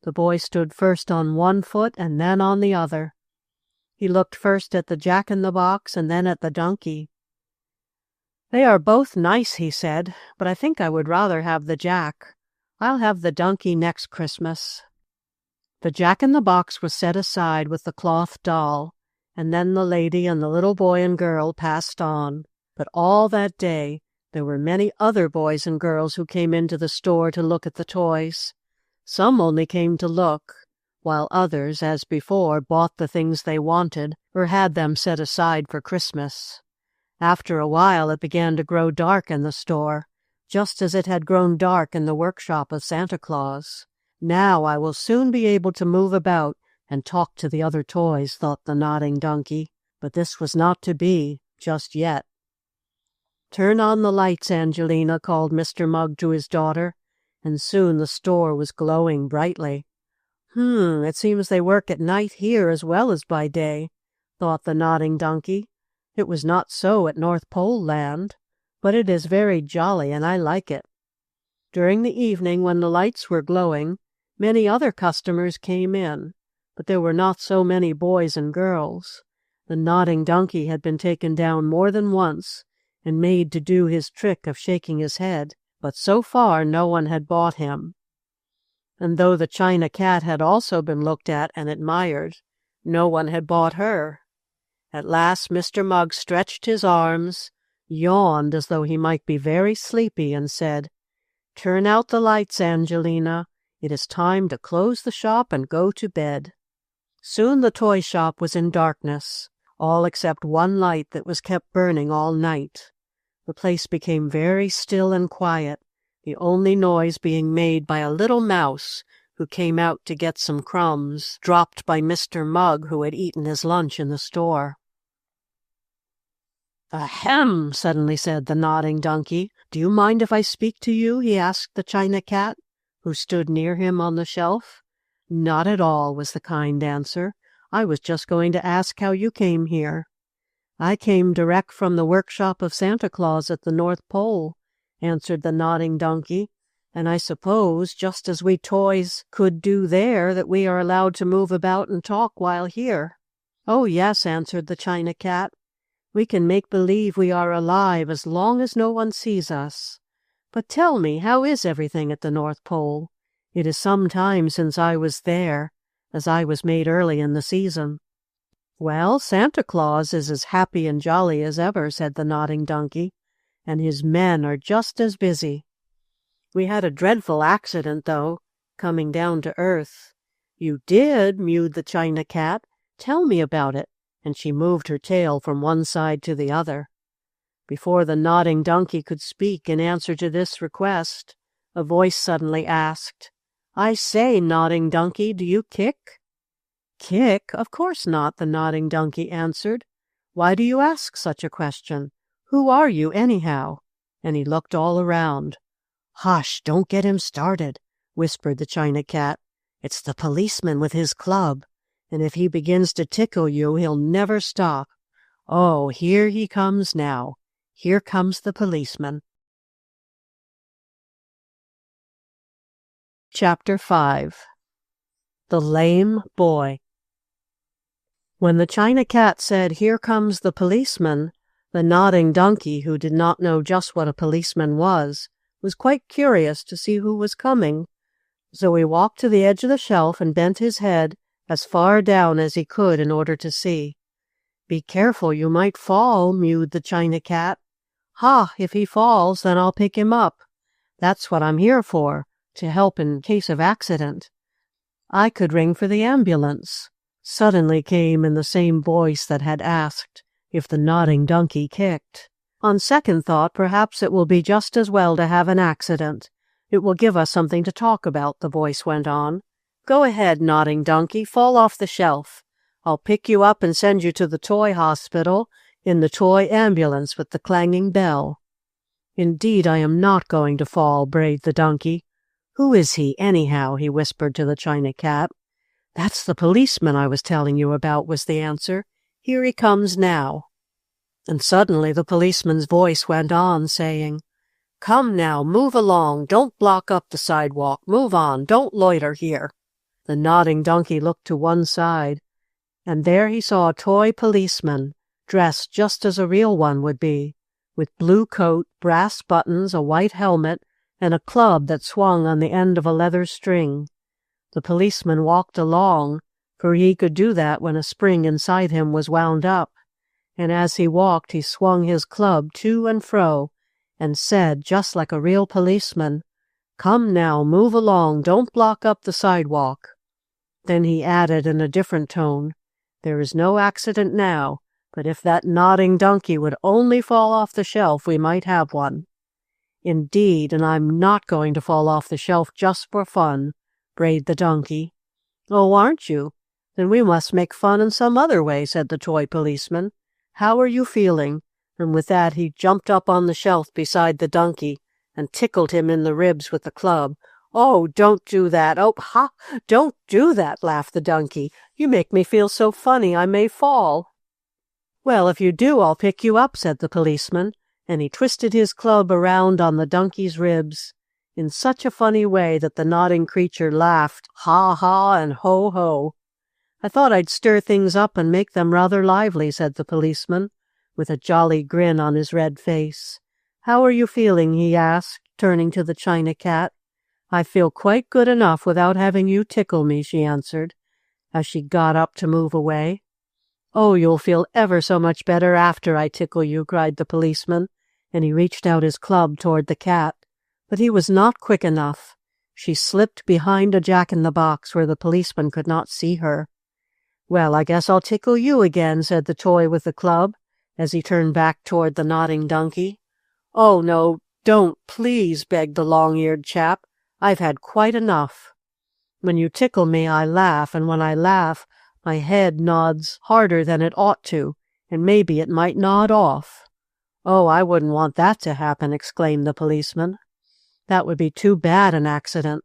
The boy stood first on one foot and then on the other. He looked first at the jack-in-the-box and then at the donkey. "They are both nice," he said, "but I think I would rather have the jack. I'll have the donkey next Christmas." The jack-in-the-box was set aside with the cloth doll, and then the lady and the little boy and girl passed on. But all that day there were many other boys and girls who came into the store to look at the toys. Some only came to look, while others, as before, bought the things they wanted or had them set aside for Christmas. After a while it began to grow dark in the store, just as it had grown dark in the workshop of Santa Claus. "Now I will soon be able to move about and talk to the other toys," thought the nodding donkey. But this was not to be, just yet. "Turn on the lights, Angelina," called Mr. Mugg to his daughter, and soon the store was glowing brightly. It seems they work at night here as well as by day," thought the nodding donkey. "It was not so at North Pole Land, but it is very jolly and I like it." During the evening, when the lights were glowing, many other customers came in, but there were not so many boys and girls. The nodding donkey had been taken down more than once and made to do his trick of shaking his head, but so far no one had bought him. And though the china cat had also been looked at and admired, no one had bought her. At last Mr. Mugg stretched his arms, yawned as though he might be very sleepy, and said, "Turn out the lights, Angelina. It is time to close the shop and go to bed." Soon the toy shop was in darkness, all except one light that was kept burning all night. The place became very still and quiet, the only noise being made by a little mouse who came out to get some crumbs dropped by Mr. Mugg, who had eaten his lunch in the store. "Ahem!" suddenly said the nodding donkey. "Do you mind if I speak to you?" he asked the china cat, who stood near him on the shelf. "Not at all," was the kind answer. "I was just going to ask how you came here." "I came direct from the workshop of Santa Claus at the North Pole," answered the nodding donkey, "and I suppose, just as we toys could do there, that we are allowed to move about and talk while here." "Oh, yes," answered the china cat. "We can make believe we are alive as long as no one sees us. But tell me, how is everything at the North Pole? It is some time since I was there, as I was made early in the season." "Well, Santa Claus is as happy and jolly as ever," said the nodding donkey, "and his men are just as busy. We had a dreadful accident, though, coming down to earth." "You did?" mewed the china cat. "Tell me about it," and she moved her tail from one side to the other. Before the nodding donkey could speak in answer to this request, a voice suddenly asked, "I say, nodding donkey, do you kick?" "Kick? Of course not," the nodding donkey answered. "Why do you ask such a question? Who are you, anyhow?" And he looked all around. "Hush, don't get him started," whispered the china cat. "It's the policeman with his club, and if he begins to tickle you, he'll never stop. Oh, here he comes now. Here comes the policeman." Chapter 5. The Lame Boy. When the china cat said, "Here comes the policeman," the nodding donkey, who did not know just what a policeman was quite curious to see who was coming. So he walked to the edge of the shelf and bent his head as far down as he could in order to see. "Be careful, you might fall," mewed the china cat. "Ha, if he falls, then I'll pick him up. That's what I'm here for, to help in case of accident." "I could ring for the ambulance," suddenly came in the same voice that had asked if the nodding donkey kicked. "On second thought, perhaps it will be just as well to have an accident. It will give us something to talk about," the voice went on. "Go ahead, nodding donkey, fall off the shelf. I'll pick you up and send you to the toy hospital in the toy ambulance with the clanging bell." "Indeed, I am not going to fall," brayed the donkey. "Who is he, anyhow?" he whispered to the china cat. "That's the policeman I was telling you about," was the answer. "Here he comes now." And suddenly the policeman's voice went on, saying, "Come now, move along. Don't block up the sidewalk. Move on. Don't loiter here." The nodding donkey looked to one side, and there he saw a toy policeman, dressed just as a real one would be, with blue coat, brass buttons, a white helmet, and a club that swung on the end of a leather string. The policeman walked along, for he could do that when a spring inside him was wound up, and as he walked he swung his club to and fro, and said, just like a real policeman, "Come now, move along, don't block up the sidewalk." Then he added in a different tone, "There is no accident now, but if that nodding donkey would only fall off the shelf, we might have one." Indeed, and I'm not going to fall off the shelf just for fun, brayed the donkey. Oh, aren't you? Then we must make fun in some other way, said the toy policeman. How are you feeling? And with that he jumped up on the shelf beside the donkey and tickled him in the ribs with the club. Oh, don't do that. Oh, ha! Don't do that, laughed the donkey. You make me feel so funny I may fall. Well, if you do, I'll pick you up, said the policeman, and he twisted his club around on the donkey's ribs in such a funny way that the nodding creature laughed, ha ha and ho ho. I thought I'd stir things up and make them rather lively, said the policeman, with a jolly grin on his red face. How are you feeling? He asked, turning to the china cat. I feel quite good enough without having you tickle me, she answered, as she got up to move away. Oh, you'll feel ever so much better after I tickle you, cried the policeman, and he reached out his club toward the cat. But he was not quick enough. She slipped behind a jack-in-the-box where the policeman could not see her. Well, I guess I'll tickle you again, said the toy with the club, as he turned back toward the nodding donkey. Oh, no, don't, please, begged the long-eared chap. I've had quite enough. When you tickle me, I laugh, and when I laugh, my head nods harder than it ought to, and maybe it might nod off. Oh, I wouldn't want that to happen, exclaimed the policeman. That would be too bad an accident.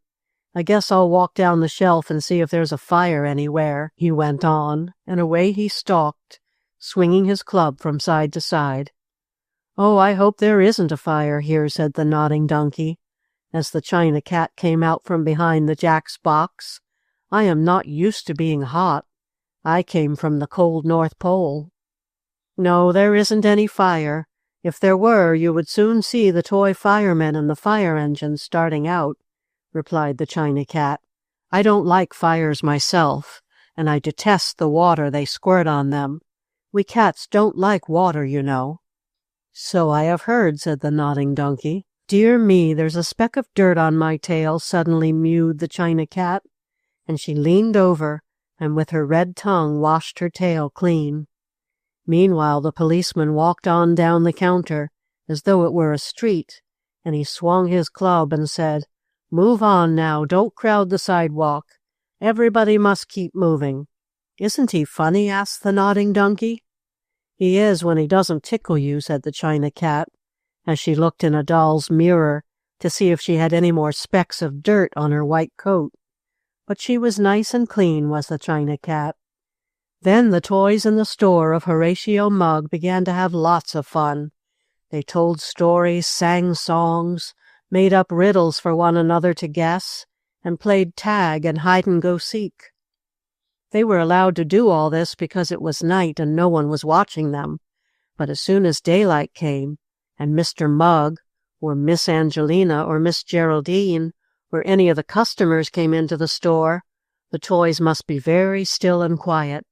I guess I'll walk down the shelf and see if there's a fire anywhere, he went on, and away he stalked, swinging his club from side to side. Oh, I hope there isn't a fire here, said the nodding donkey, as the china cat came out from behind the jack's box. I am not used to being hot. I came from the cold North Pole. No, there isn't any fire. If there were, you would soon see the toy firemen and the fire engines starting out, replied the china cat. I don't like fires myself, and I detest the water they squirt on them. We cats don't like water, you know. So I have heard, said the nodding donkey. Dear me, there's a speck of dirt on my tail, suddenly mewed the china cat, and she leaned over and with her red tongue washed her tail clean. Meanwhile the policeman walked on down the counter as though it were a street, and he swung his club and said, Move on now, don't crowd the sidewalk. Everybody must keep moving. Isn't he funny? Asked the nodding donkey. He is when he doesn't tickle you, said the china cat, as she looked in a doll's mirror to see if she had any more specks of dirt on her white coat. But she was nice and clean, was the china cat. Then the toys in the store of Horatio Mugg began to have lots of fun. They told stories, sang songs, made up riddles for one another to guess, and played tag and hide-and-go-seek. They were allowed to do all this because it was night and no one was watching them. But as soon as daylight came, and Mr. Mugg, or Miss Angelina, or Miss Geraldine, or any of the customers came into the store, the toys must be very still and quiet.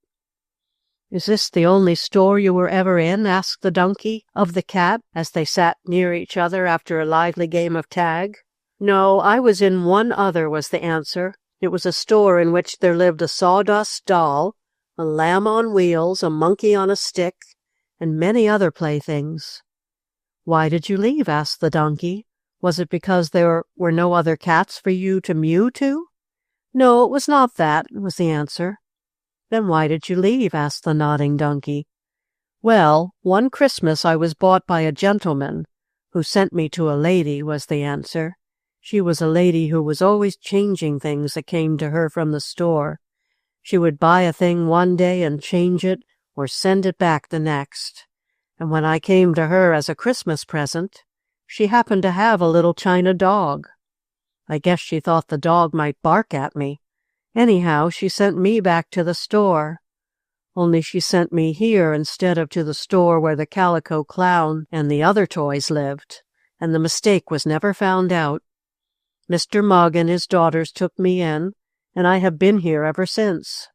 Is this the only store you were ever in? Asked the donkey of the cat as they sat near each other after a lively game of tag. No, I was in one other, was the answer. It was a store in which there lived a sawdust doll, a lamb on wheels, a monkey on a stick, and many other playthings. Why did you leave? Asked the donkey. Was it because there were no other cats for you to mew to? No, it was not that, was the answer. Then why did you leave? Asked the nodding donkey. Well, one Christmas I was bought by a gentleman, who sent me to a lady, was the answer. She was a lady who was always changing things that came to her from the store. She would buy a thing one day and change it or send it back the next. And when I came to her as a Christmas present, she happened to have a little china dog. I guess she thought the dog might bark at me. Anyhow, she sent me back to the store. Only she sent me here instead of to the store where the Calico Clown and the other toys lived, and the mistake was never found out. Mr. Mugg and his daughters took me in, and I have been here ever since.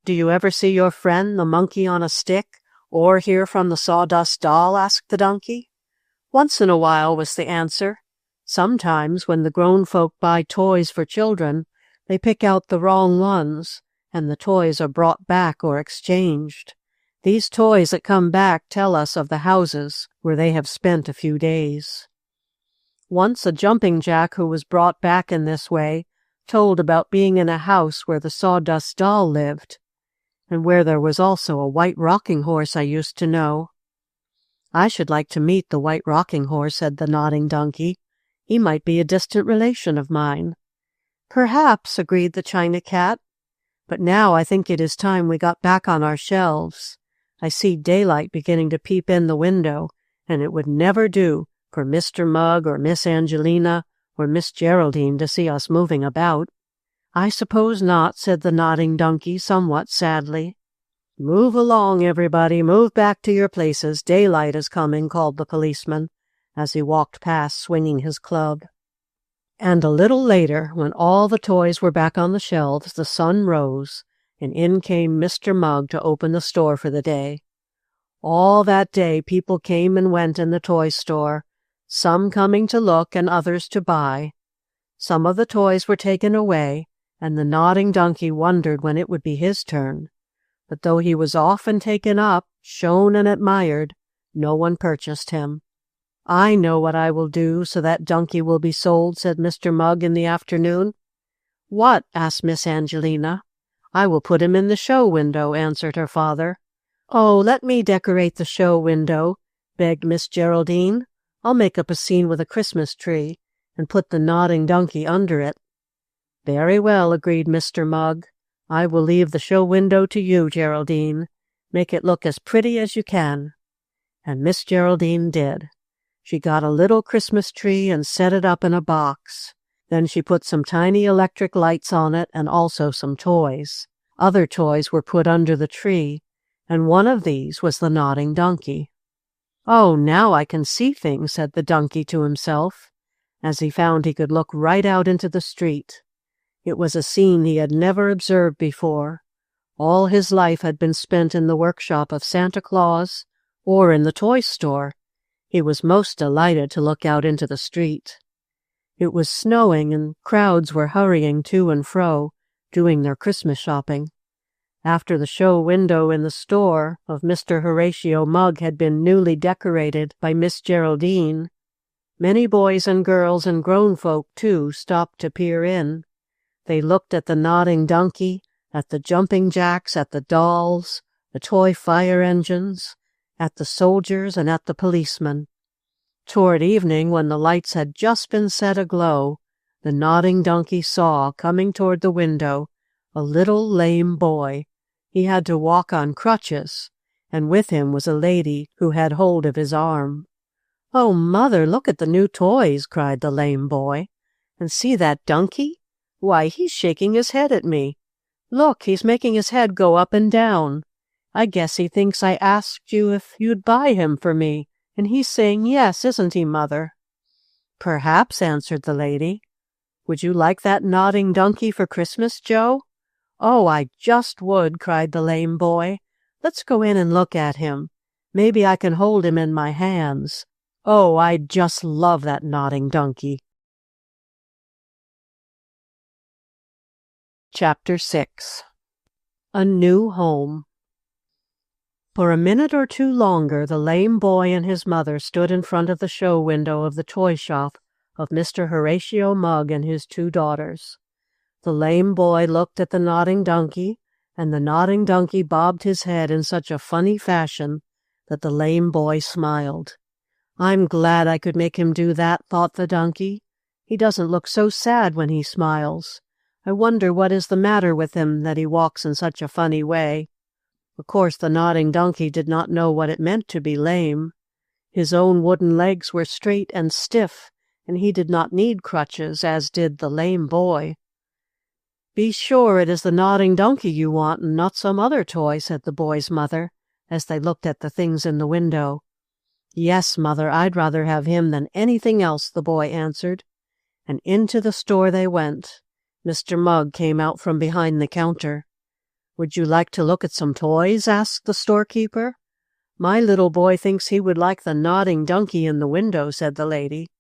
Do you ever see your friend, the monkey on a stick, or hear from the sawdust doll? Asked the donkey. Once in a while, was the answer. Sometimes, when the grown folk buy toys for children, they pick out the wrong ones, and the toys are brought back or exchanged. These toys that come back tell us of the houses where they have spent a few days. Once a jumping jack who was brought back in this way told about being in a house where the sawdust doll lived, and where there was also a white rocking horse I used to know. I should like to meet the white rocking horse, said the nodding donkey. He might be a distant relation of mine. Perhaps, agreed the china cat. But now I think it is time we got back on our shelves. I see daylight beginning to peep in the window, and it would never do for Mr. Mugg or Miss Angelina or Miss Geraldine to see us moving about. I suppose not, said the nodding donkey somewhat sadly. Move along, everybody, move back to your places. Daylight is coming, called the policeman, as he walked past swinging his club. And a little later, when all the toys were back on the shelves, the sun rose, and in came Mr. Mugg to open the store for the day. All that day people came and went in the toy store, some coming to look and others to buy. Some of the toys were taken away, and the nodding donkey wondered when it would be his turn. But though he was often taken up, shown and admired, no one purchased him. I know what I will do so that donkey will be sold, said Mr. Mugg in the afternoon. What? Asked Miss Angelina. I will put him in the show window, answered her father. Oh, let me decorate the show window, begged Miss Geraldine. I'll make up a scene with a Christmas tree and put the nodding donkey under it. Very well, agreed Mr. Mugg. I will leave the show window to you, Geraldine. Make it look as pretty as you can. And Miss Geraldine did. She got a little Christmas tree and set it up in a box. Then she put some tiny electric lights on it and also some toys. Other toys were put under the tree, and one of these was the nodding donkey. Oh, now I can see things, said the donkey to himself, as he found he could look right out into the street. It was a scene he had never observed before. All his life had been spent in the workshop of Santa Claus or in the toy store. He was most delighted to look out into the street. It was snowing, and crowds were hurrying to and fro, doing their Christmas shopping. After the show window in the store of Mr. Horatio Mugg had been newly decorated by Miss Geraldine, many boys and girls and grown folk, too, stopped to peer in. They looked at the nodding donkey, at the jumping jacks, at the dolls, the toy fire engines, at the soldiers, and at the policemen. Toward evening, when the lights had just been set aglow, the nodding donkey saw, coming toward the window, a little lame boy. He had to walk on crutches, and with him was a lady who had hold of his arm. "Oh, Mother, look at the new toys," cried the lame boy. "And see that donkey? Why, he's shaking his head at me. Look, he's making his head go up and down. I guess he thinks I asked you if you'd buy him for me, and he's saying yes, isn't he, Mother?" "Perhaps," answered the lady. "Would you like that nodding donkey for Christmas, Joe?" "Oh, I just would," cried the lame boy. "Let's go in and look at him. Maybe I can hold him in my hands. Oh, I'd just love that nodding donkey." Chapter 6. A New Home. For a minute or two longer, the lame boy and his mother stood in front of the show window of the toy shop of Mr. Horatio Mugg and his 2 daughters. The lame boy looked at the nodding donkey, and the nodding donkey bobbed his head in such a funny fashion that the lame boy smiled. "I'm glad I could make him do that," thought the donkey. "He doesn't look so sad when he smiles. I wonder what is the matter with him that he walks in such a funny way." Of course, the nodding donkey did not know what it meant to be lame. His own wooden legs were straight and stiff, and he did not need crutches, as did the lame boy. "Be sure it is the nodding donkey you want, and not some other toy," said the boy's mother, as they looked at the things in the window. "Yes, Mother, I'd rather have him than anything else," the boy answered. And into the store they went. Mr. Mugg came out from behind the counter. "Would you like to look at some toys?" asked the storekeeper. "My little boy thinks he would like the nodding donkey in the window," said the lady,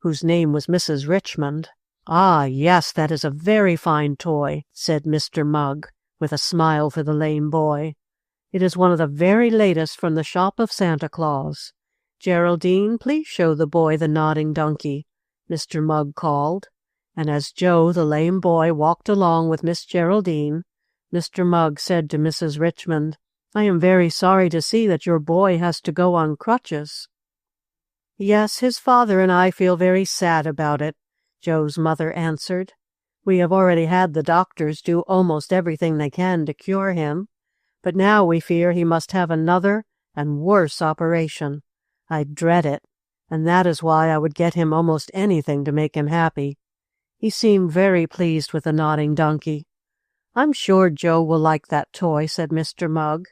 whose name was Mrs. Richmond. "Ah, yes, that is a very fine toy," said Mr. Mugg, with a smile for the lame boy. "It is one of the very latest from the shop of Santa Claus. Geraldine, please show the boy the nodding donkey. Mr. Mugg called, and as Joe, the lame boy, walked along with Miss Geraldine, Mr. Mugg said to Mrs. Richmond, "I am very sorry to see that your boy has to go on crutches." "Yes, his father and I feel very sad about it," Joe's mother answered. "We have already had the doctors do almost everything they can to cure him, but now we fear he must have another and worse operation. I dread it, and that is why I would get him almost anything to make him happy." He seemed very pleased with the nodding donkey. "I'm sure Joe will like that toy," said Mr. Mugg.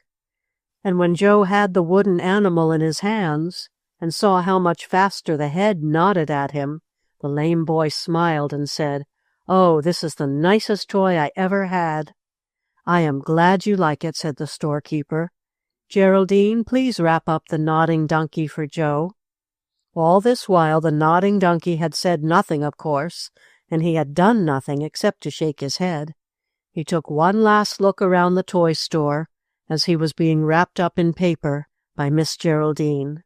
And when Joe had the wooden animal in his hands, and saw how much faster the head nodded at him, the lame boy smiled and said, "Oh, this is the nicest toy I ever had." "I am glad you like it," said the storekeeper. "Geraldine, please wrap up the nodding donkey for Joe." All this while the nodding donkey had said nothing, of course, and he had done nothing except to shake his head. He took one last look around the toy store as he was being wrapped up in paper by Miss Geraldine.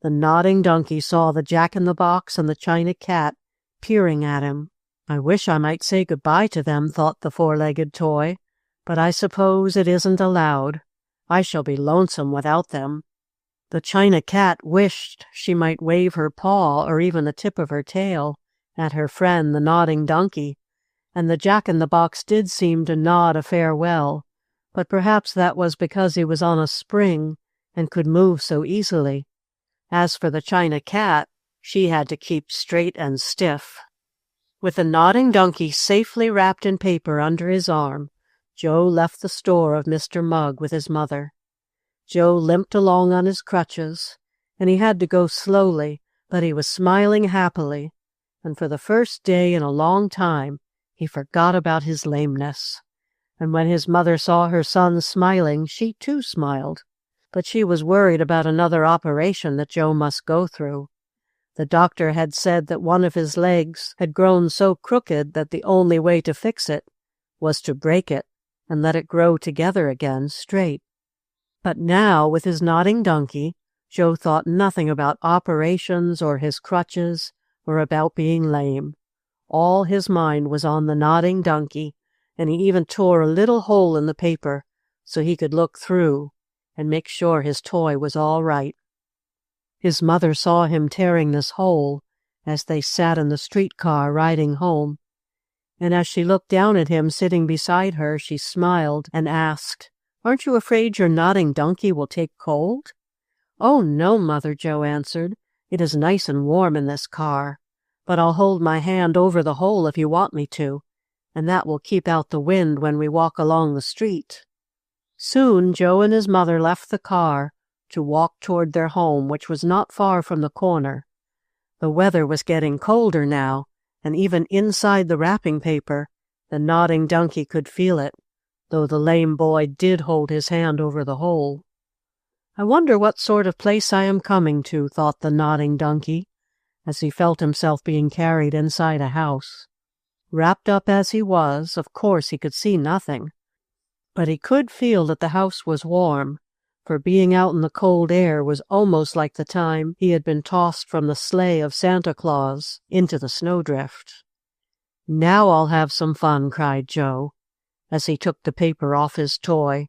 The nodding donkey saw the Jack-in-the-Box and the China Cat peering at him. "I wish I might say goodbye to them," thought the four-legged toy, "but I suppose it isn't allowed. I shall be lonesome without them." The China Cat wished she might wave her paw or even the tip of her tail at her friend the nodding donkey, and the Jack-in-the-Box did seem to nod a farewell, but perhaps that was because he was on a spring and could move so easily. As for the China Cat, she had to keep straight and stiff. With the nodding donkey safely wrapped in paper under his arm, Joe left the store of Mr. Mugg with his mother. Joe limped along on his crutches, and he had to go slowly, but he was smiling happily, and for the first day in a long time he forgot about his lameness. And when his mother saw her son smiling, she too smiled, but she was worried about another operation that Joe must go through. The doctor had said that one of his legs had grown so crooked that the only way to fix it was to break it and let it grow together again straight. But now, with his nodding donkey, Joe thought nothing about operations or his crutches or about being lame. All his mind was on the nodding donkey, and he even tore a little hole in the paper so he could look through and make sure his toy was all right. His mother saw him tearing this hole as they sat in the streetcar riding home, and as she looked down at him sitting beside her, she smiled and asked, "Aren't you afraid your nodding donkey will take cold?" "Oh, no, Mother," Joe answered. "It is nice and warm in this car, but I'll hold my hand over the hole if you want me to, and that will keep out the wind when we walk along the street." Soon Joe and his mother left the car to walk toward their home, which was not far from the corner. The weather was getting colder now, and even inside the wrapping paper, the nodding donkey could feel it, though the lame boy did hold his hand over the hole. "I wonder what sort of place I am coming to," thought the nodding donkey, as he felt himself being carried inside a house. Wrapped up as he was, of course he could see nothing, but he could feel that the house was warm, for being out in the cold air was almost like the time he had been tossed from the sleigh of Santa Claus into the snowdrift. "Now I'll have some fun," cried Joe, as he took the paper off his toy.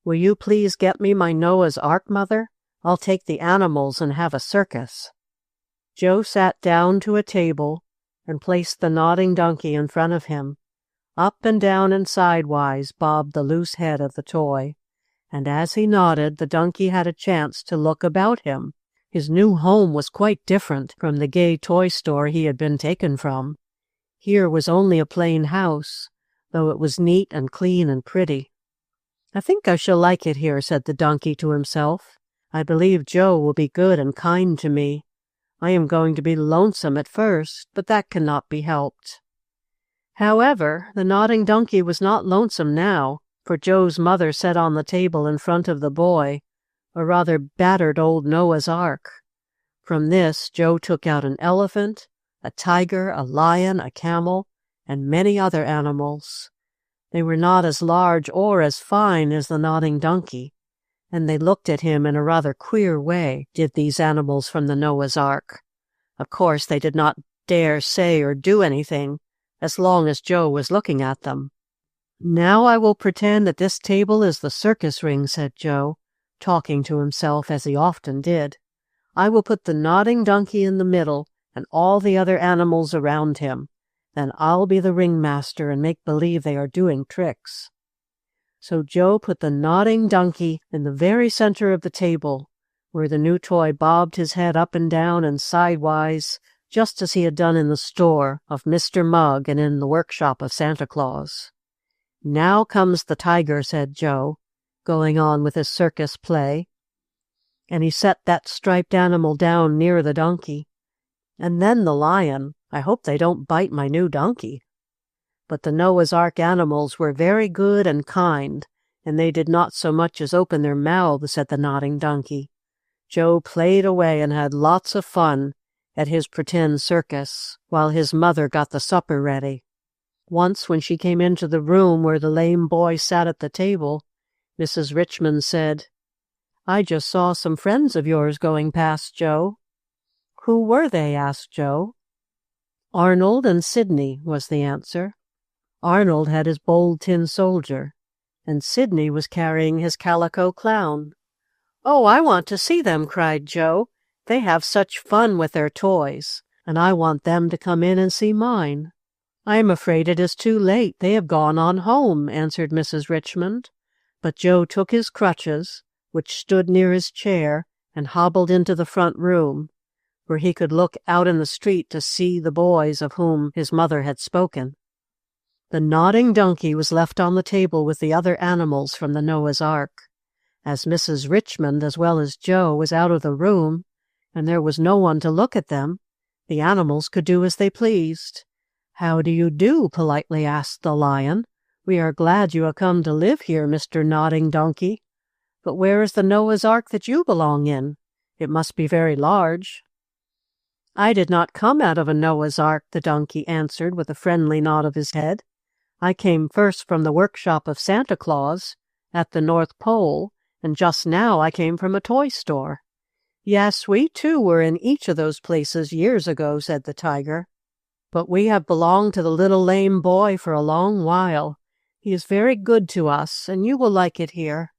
"Will you please get me my Noah's Ark, Mother? I'll take the animals and have a circus." Joe sat down to a table and placed the nodding donkey in front of him. Up and down and sidewise bobbed the loose head of the toy, and as he nodded, the donkey had a chance to look about him. His new home was quite different from the gay toy store he had been taken from. Here was only a plain house, though it was neat and clean and pretty. "I think I shall like it here," said the donkey to himself. "I believe Joe will be good and kind to me. I am going to be lonesome at first, but that cannot be helped." However, the nodding donkey was not lonesome now, for Joe's mother set on the table in front of the boy a rather battered old Noah's Ark. From this, Joe took out an elephant, a tiger, a lion, a camel, and many other animals. They were not as large or as fine as the nodding donkey, and they looked at him in a rather queer way, did these animals from the Noah's Ark. Of course, they did not dare say or do anything as long as Joe was looking at them. "Now I will pretend that this table is the circus ring," said Joe, talking to himself as he often did. "I will put the nodding donkey in the middle and all the other animals around him. Then I'll be the ringmaster and make believe they are doing tricks." So Joe put the nodding donkey in the very center of the table, where the new toy bobbed his head up and down and sidewise, just as he had done in the store of Mr. Mugg and in the workshop of Santa Claus. "Now comes the tiger," said Joe, going on with his circus play. And he set that striped animal down near the donkey. "And then the lion. I hope they don't bite my new donkey." But the Noah's Ark animals were very good and kind, and they did not so much as open their mouths at the nodding donkey. Joe played away and had lots of fun at his pretend circus, while his mother got the supper ready. Once, when she came into the room where the lame boy sat at the table, Mrs. Richmond said, "I just saw some friends of yours going past, Joe." "Who were they?" asked Joe. "Arnold and Sidney," was the answer. Arnold had his bold tin soldier, and Sidney was carrying his calico clown. "Oh, I want to see them," cried Joe. "They have such fun with their toys, and I want them to come in and see mine." "I am afraid it is too late. They have gone on home," answered Mrs. Richmond. But Joe took his crutches, which stood near his chair, and hobbled into the front room, where he could look out in the street to see the boys of whom his mother had spoken. The nodding donkey was left on the table with the other animals from the Noah's Ark. As Mrs. Richmond, as well as Joe, was out of the room, and there was no one to look at them, the animals could do as they pleased. "How do you do?" politely asked the lion. "We are glad you have come to live here, Mr. Nodding Donkey. But where is the Noah's Ark that you belong in? It must be very large." "I did not come out of a Noah's Ark," the donkey answered with a friendly nod of his head. "I came first from the workshop of Santa Claus at the North Pole, and just now I came from a toy store." "Yes, we too were in each of those places years ago," said the tiger. "But we have belonged to the little lame boy for a long while. He is very good to us, and you will like it here."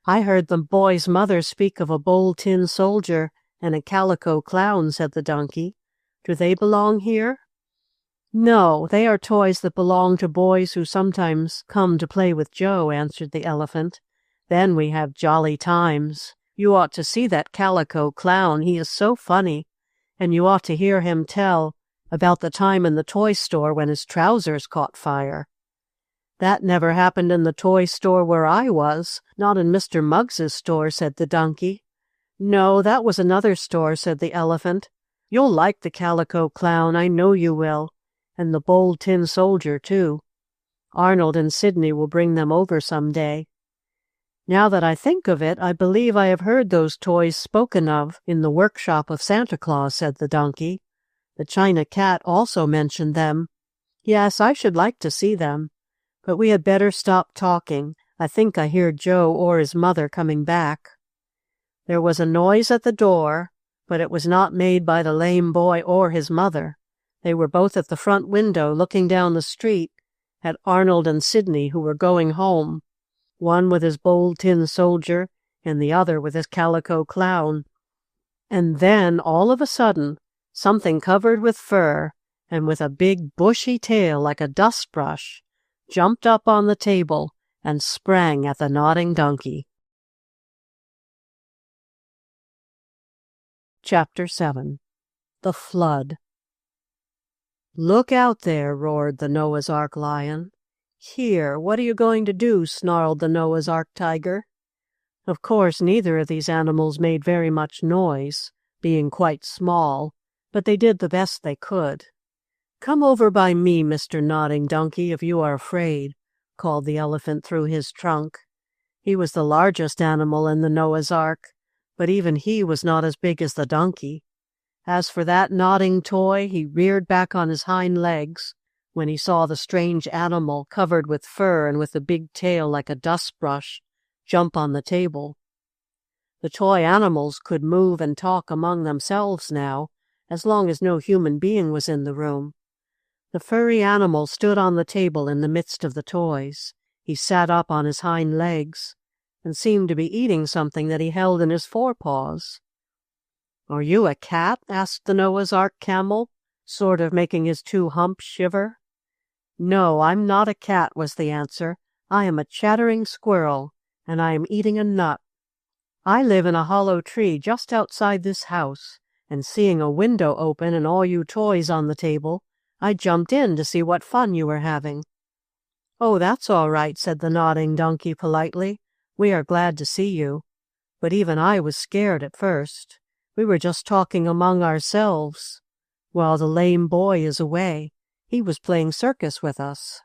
"I heard the boy's mother speak of a bold tin soldier and a calico clown," said the donkey. "Do they belong here?" "No, they are toys that belong to boys who sometimes come to play with Joe," answered the elephant. "Then we have jolly times. You ought to see that calico clown. He is so funny. And you ought to hear him tell about the time in the toy store when his trousers caught fire." "That never happened in the toy store where I was, not in Mr. Muggs's store," said the donkey. "No, that was another store," said the elephant. "You'll like the calico clown, I know you will, and the bold tin soldier, too. Arnold and Sidney will bring them over some day." "Now that I think of it, I believe I have heard those toys spoken of in the workshop of Santa Claus," said the donkey. "The china cat also mentioned them. Yes, I should like to see them. But we had better stop talking. I think I hear Joe or his mother coming back." There was a noise at the door, but it was not made by the lame boy or his mother. They were both at the front window looking down the street at Arnold and Sidney, who were going home, one with his bold tin soldier and the other with his calico clown. And then, all of a sudden, something covered with fur and with a big bushy tail like a dustbrush jumped up on the table and sprang at the nodding donkey. Chapter 7. The Flood. "Look out there," roared the Noah's Ark lion. "Here, what are you going to do?" snarled the Noah's Ark tiger. Of course, neither of these animals made very much noise, being quite small, but they did the best they could. "Come over by me, Mr. Nodding Donkey, if you are afraid," called the elephant through his trunk. He was the largest animal in the Noah's Ark, but even he was not as big as the donkey. As for that nodding toy, he reared back on his hind legs when he saw the strange animal covered with fur and with a big tail like a dustbrush jump on the table. The toy animals could move and talk among themselves now, as long as no human being was in the room. The furry animal stood on the table in the midst of the toys. He sat up on his hind legs and seemed to be eating something that he held in his forepaws. "Are you a cat?" asked the Noah's Ark camel, sort of making his two humps shiver. "No, I'm not a cat," was the answer. "I am a chattering squirrel, and I am eating a nut. I live in a hollow tree just outside this house, and seeing a window open and all you toys on the table, I jumped in to see what fun you were having." "Oh, that's all right," said the nodding donkey politely. "We are glad to see you. But even I was scared at first. We were just talking among ourselves. While the lame boy is away, he was playing circus with us."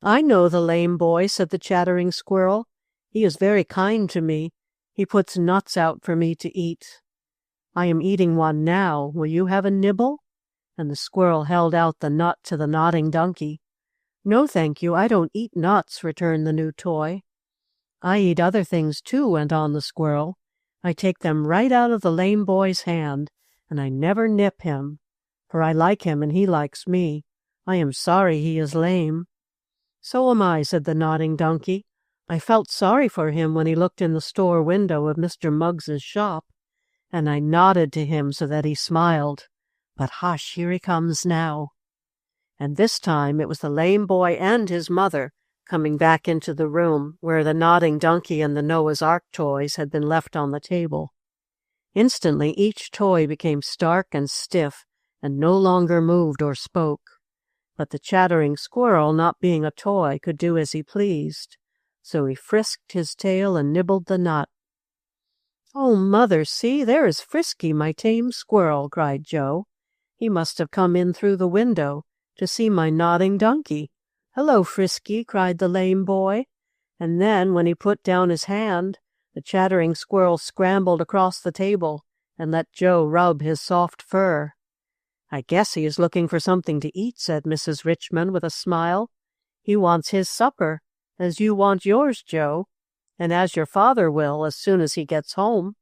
"I know the lame boy," said the chattering squirrel. "He is very kind to me. He puts nuts out for me to eat. I am eating one now. Will you have a nibble?" And the squirrel held out the nut to the nodding donkey. "No, thank you, I don't eat nuts," returned the new toy. "I eat other things too," went on the squirrel. "I take them right out of the lame boy's hand, and I never nip him, for I like him and he likes me. I am sorry he is lame." "So am I," said the nodding donkey. "I felt sorry for him when he looked in the store window of Mr. Muggs's shop, and I nodded to him so that he smiled. But hush, here he comes now." And this time it was the lame boy and his mother coming back into the room where the nodding donkey and the Noah's Ark toys had been left on the table. Instantly each toy became stark and stiff and no longer moved or spoke. But the chattering squirrel, not being a toy, could do as he pleased. So he frisked his tail and nibbled the nut. "Oh, Mother, see, there is Frisky, my tame squirrel," cried Joe. "He must have come in through the window to see my nodding donkey." "Hello, Frisky," cried the lame boy. And then, when he put down his hand, the chattering squirrel scrambled across the table and let Joe rub his soft fur. "I guess he is looking for something to eat," said Mrs. Richmond with a smile. "He wants his supper, as you want yours, Joe, and as your father will as soon as he gets home.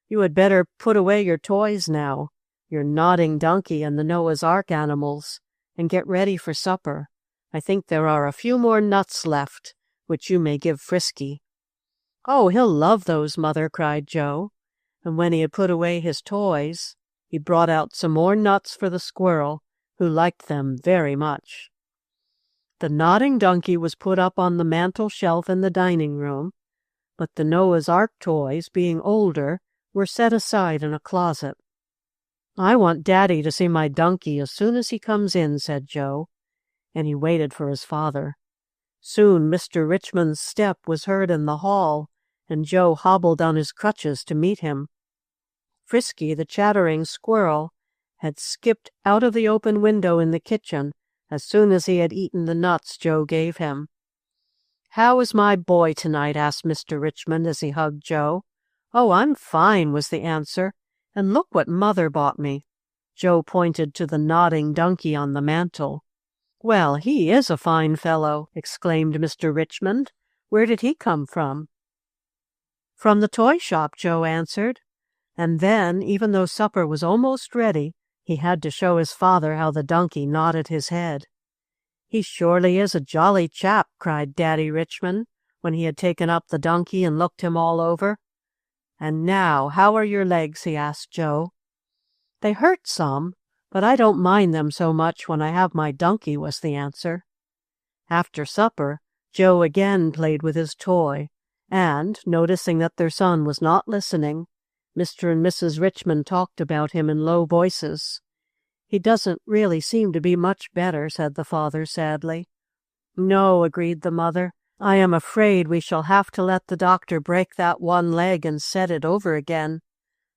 You had better put away your toys now, your nodding donkey and the Noah's Ark animals, and get ready for supper. I think there are a few more nuts left, which you may give Frisky." "Oh, he'll love those, Mother," cried Joe. And when he had put away his toys, he brought out some more nuts for the squirrel, who liked them very much. The nodding donkey was put up on the mantel shelf in the dining room, but the Noah's Ark toys, being older, were set aside in a closet. "I want Daddy to see my donkey as soon as he comes in," said Joe, and he waited for his father. Soon Mr. Richmond's step was heard in the hall, and Joe hobbled on his crutches to meet him. Frisky, the chattering squirrel, had skipped out of the open window in the kitchen as soon as he had eaten the nuts Joe gave him. "How is my boy tonight?" asked Mr. Richmond as he hugged Joe. "Oh, I'm fine," was the answer. "And look what Mother bought me." Joe pointed to the nodding donkey on the mantel. "Well, he is a fine fellow," exclaimed Mr. Richmond. "Where did he come from?" "From the toy shop," Joe answered. And then, even though supper was almost ready, he had to show his father how the donkey nodded his head. "He surely is a jolly chap," cried Daddy Richmond, when he had taken up the donkey and looked him all over. "And now, how are your legs?" he asked Joe. "They hurt some, but I don't mind them so much when I have my donkey," was the answer. After supper, Joe again played with his toy, and, noticing that their son was not listening, Mr. and Mrs. Richmond talked about him in low voices. "He doesn't really seem to be much better," said the father sadly. "No," agreed the mother. "I am afraid we shall have to let the doctor break that one leg and set it over again.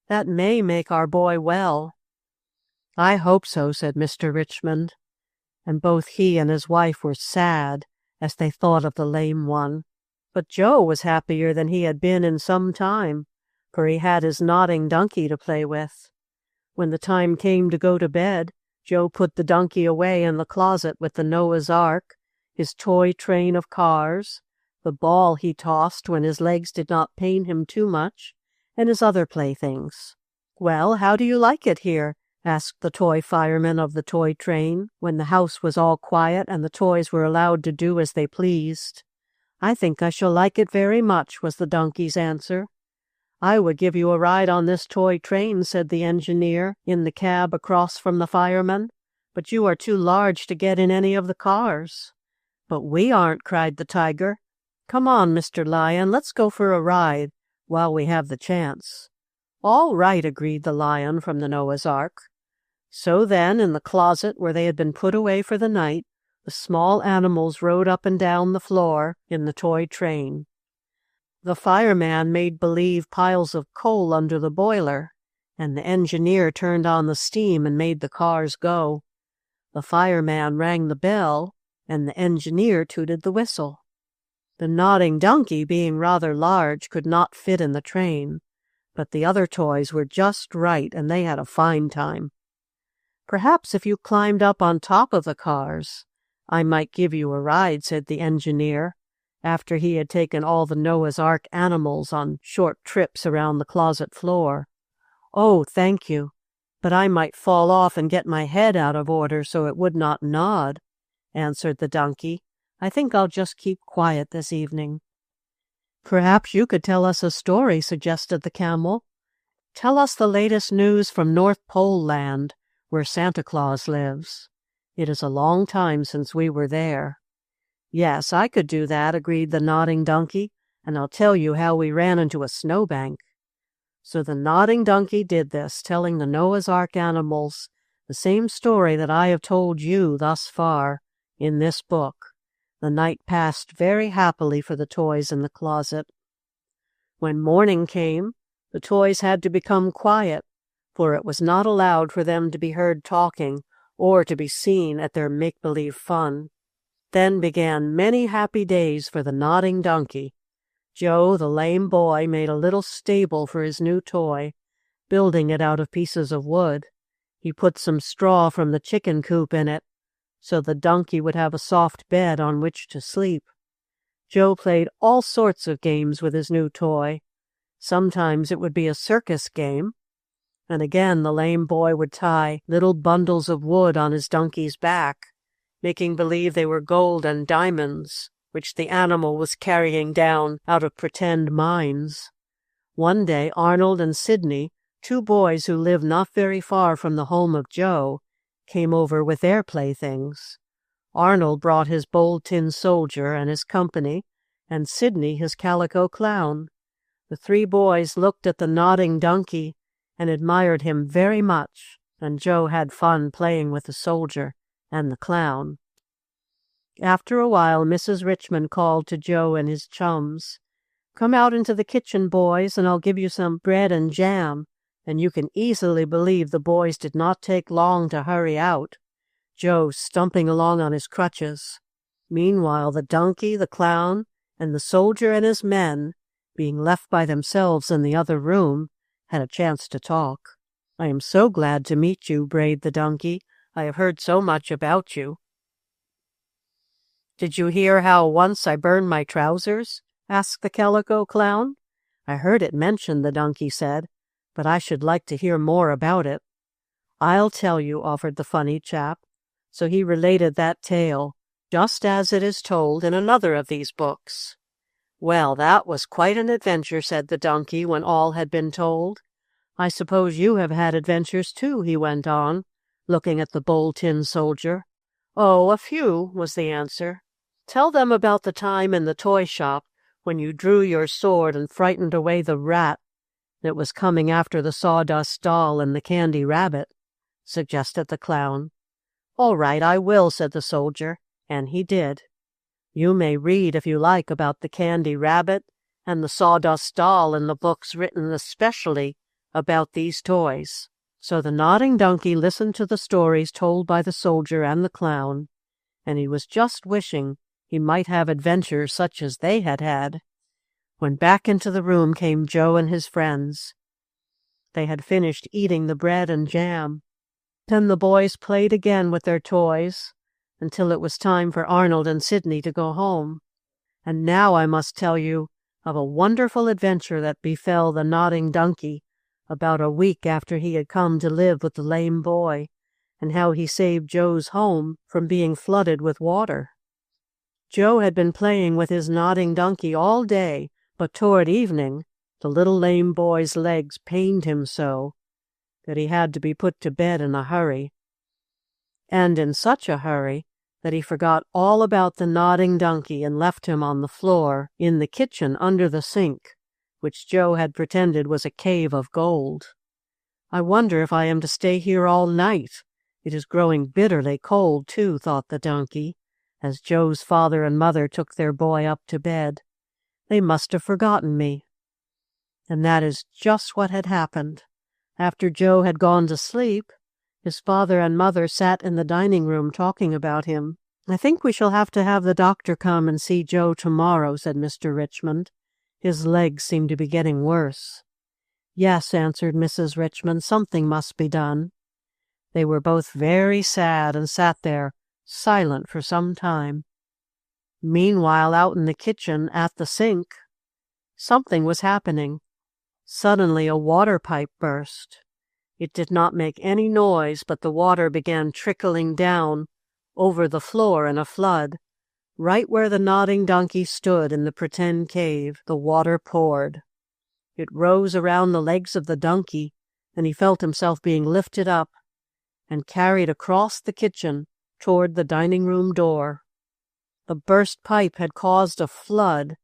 That may make our boy well." "I hope so," said Mr. Richmond, and both he and his wife were sad as they thought of the lame one. But Joe was happier than he had been in some time, for he had his nodding donkey to play with. When the time came to go to bed, Joe put the donkey away in the closet with the Noah's Ark, his toy train of cars, the ball he tossed when his legs did not pain him too much, and his other playthings. "Well, how do you like it here?" asked the toy fireman of the toy train, when the house was all quiet and the toys were allowed to do as they pleased. "I think I shall like it very much," was the donkey's answer. "I would give you a ride on this toy train," said the engineer in the cab across from the fireman, "but you are too large to get in any of the cars." "But we aren't," cried the tiger. "Come on, Mr. Lion, let's go for a ride while we have the chance." "All right," agreed the lion from the Noah's Ark. So then, in the closet where they had been put away for the night, the small animals rode up and down the floor in the toy train. The fireman made believe piles of coal under the boiler, and the engineer turned on the steam and made the cars go. The fireman rang the bell, and the engineer tooted the whistle. The nodding donkey, being rather large, could not fit in the train, but the other toys were just right, and they had a fine time. "Perhaps if you climbed up on top of the cars, I might give you a ride," said the engineer, after he had taken all the Noah's Ark animals on short trips around the closet floor. "Oh, thank you, but I might fall off and get my head out of order so it would not nod," answered the donkey. "I think I'll just keep quiet this evening." "Perhaps you could tell us a story," suggested the camel. "Tell us the latest news from North Pole Land, where Santa Claus lives. It is a long time since we were there." "Yes, I could do that," agreed the nodding donkey, "and I'll tell you how we ran into a snowbank." So the nodding donkey did this, telling the Noah's Ark animals the same story that I have told you thus far in this book. The night passed very happily for the toys in the closet. When morning came, the toys had to become quiet, for it was not allowed for them to be heard talking or to be seen at their make-believe fun. Then began many happy days for the nodding donkey. Joe, the lame boy, made a little stable for his new toy, building it out of pieces of wood. He put some straw from the chicken coop in it, so the donkey would have a soft bed on which to sleep. Joe played all sorts of games with his new toy. Sometimes it would be a circus game, and again the lame boy would tie little bundles of wood on his donkey's back, making believe they were gold and diamonds, which the animal was carrying down out of pretend mines. One day Arnold and Sidney, two boys who lived not very far from the home of Joe, came over with their playthings. Arnold brought his bold tin soldier and his company, and Sidney his calico clown. The three boys looked at the nodding donkey and admired him very much, and Joe had fun playing with the soldier and the clown. After a while, Mrs. Richmond called to Joe and his chums. "Come out into the kitchen, boys, and I'll give you some bread and jam," and you can easily believe the boys did not take long to hurry out, Joe stumping along on his crutches. Meanwhile, the donkey, the clown, and the soldier and his men, being left by themselves in the other room, had a chance to talk. "I am so glad to meet you," brayed the donkey. "I have heard so much about you." "Did you hear how once I burned my trousers?" asked the calico clown. "I heard it mentioned," the donkey said, "but I should like to hear more about it." "I'll tell you," offered the funny chap. So he related that tale, just as it is told in another of these books. "Well, that was quite an adventure," said the donkey when all had been told. "I suppose you have had adventures too," he went on, looking at the bold tin soldier. "Oh, a few," was the answer. "Tell them about the time in the toy shop when you drew your sword and frightened away the rat that was coming after the sawdust doll and the candy rabbit," suggested the clown. "All right, I will," said the soldier, and he did. You may read, if you like, about the candy rabbit and the sawdust doll in the books written especially about these toys. So the nodding donkey listened to the stories told by the soldier and the clown, and he was just wishing he might have adventures such as they had had, when back into the room came Joe and his friends. They had finished eating the bread and jam. Then the boys played again with their toys until it was time for Arnold and Sidney to go home. And now I must tell you of a wonderful adventure that befell the nodding donkey about a week after he had come to live with the lame boy, and how he saved Joe's home from being flooded with water. Joe had been playing with his nodding donkey all day, but toward evening the little lame boy's legs pained him so that he had to be put to bed in a hurry, and in such a hurry that he forgot all about the nodding donkey and left him on the floor in the kitchen under the sink, which Joe had pretended was a cave of gold. "I wonder if I am to stay here all night. It is growing bitterly cold, too," thought the donkey, as Joe's father and mother took their boy up to bed. "They must have forgotten me." And that is just what had happened. After Joe had gone to sleep, his father and mother sat in the dining room talking about him. "I think we shall have to have the doctor come and see Joe tomorrow," said Mr. Richmond. "His legs seem to be getting worse." "Yes," answered Mrs. Richmond, "something must be done." They were both very sad and sat there silent for some time. Meanwhile, out in the kitchen at the sink, something was happening. Suddenly a water pipe burst. It did not make any noise, but the water began trickling down over the floor in a flood. Right where the nodding donkey stood in the pretend cave, the water poured. It rose around the legs of the donkey, and he felt himself being lifted up and carried across the kitchen toward the dining room door. The burst pipe had caused a flood,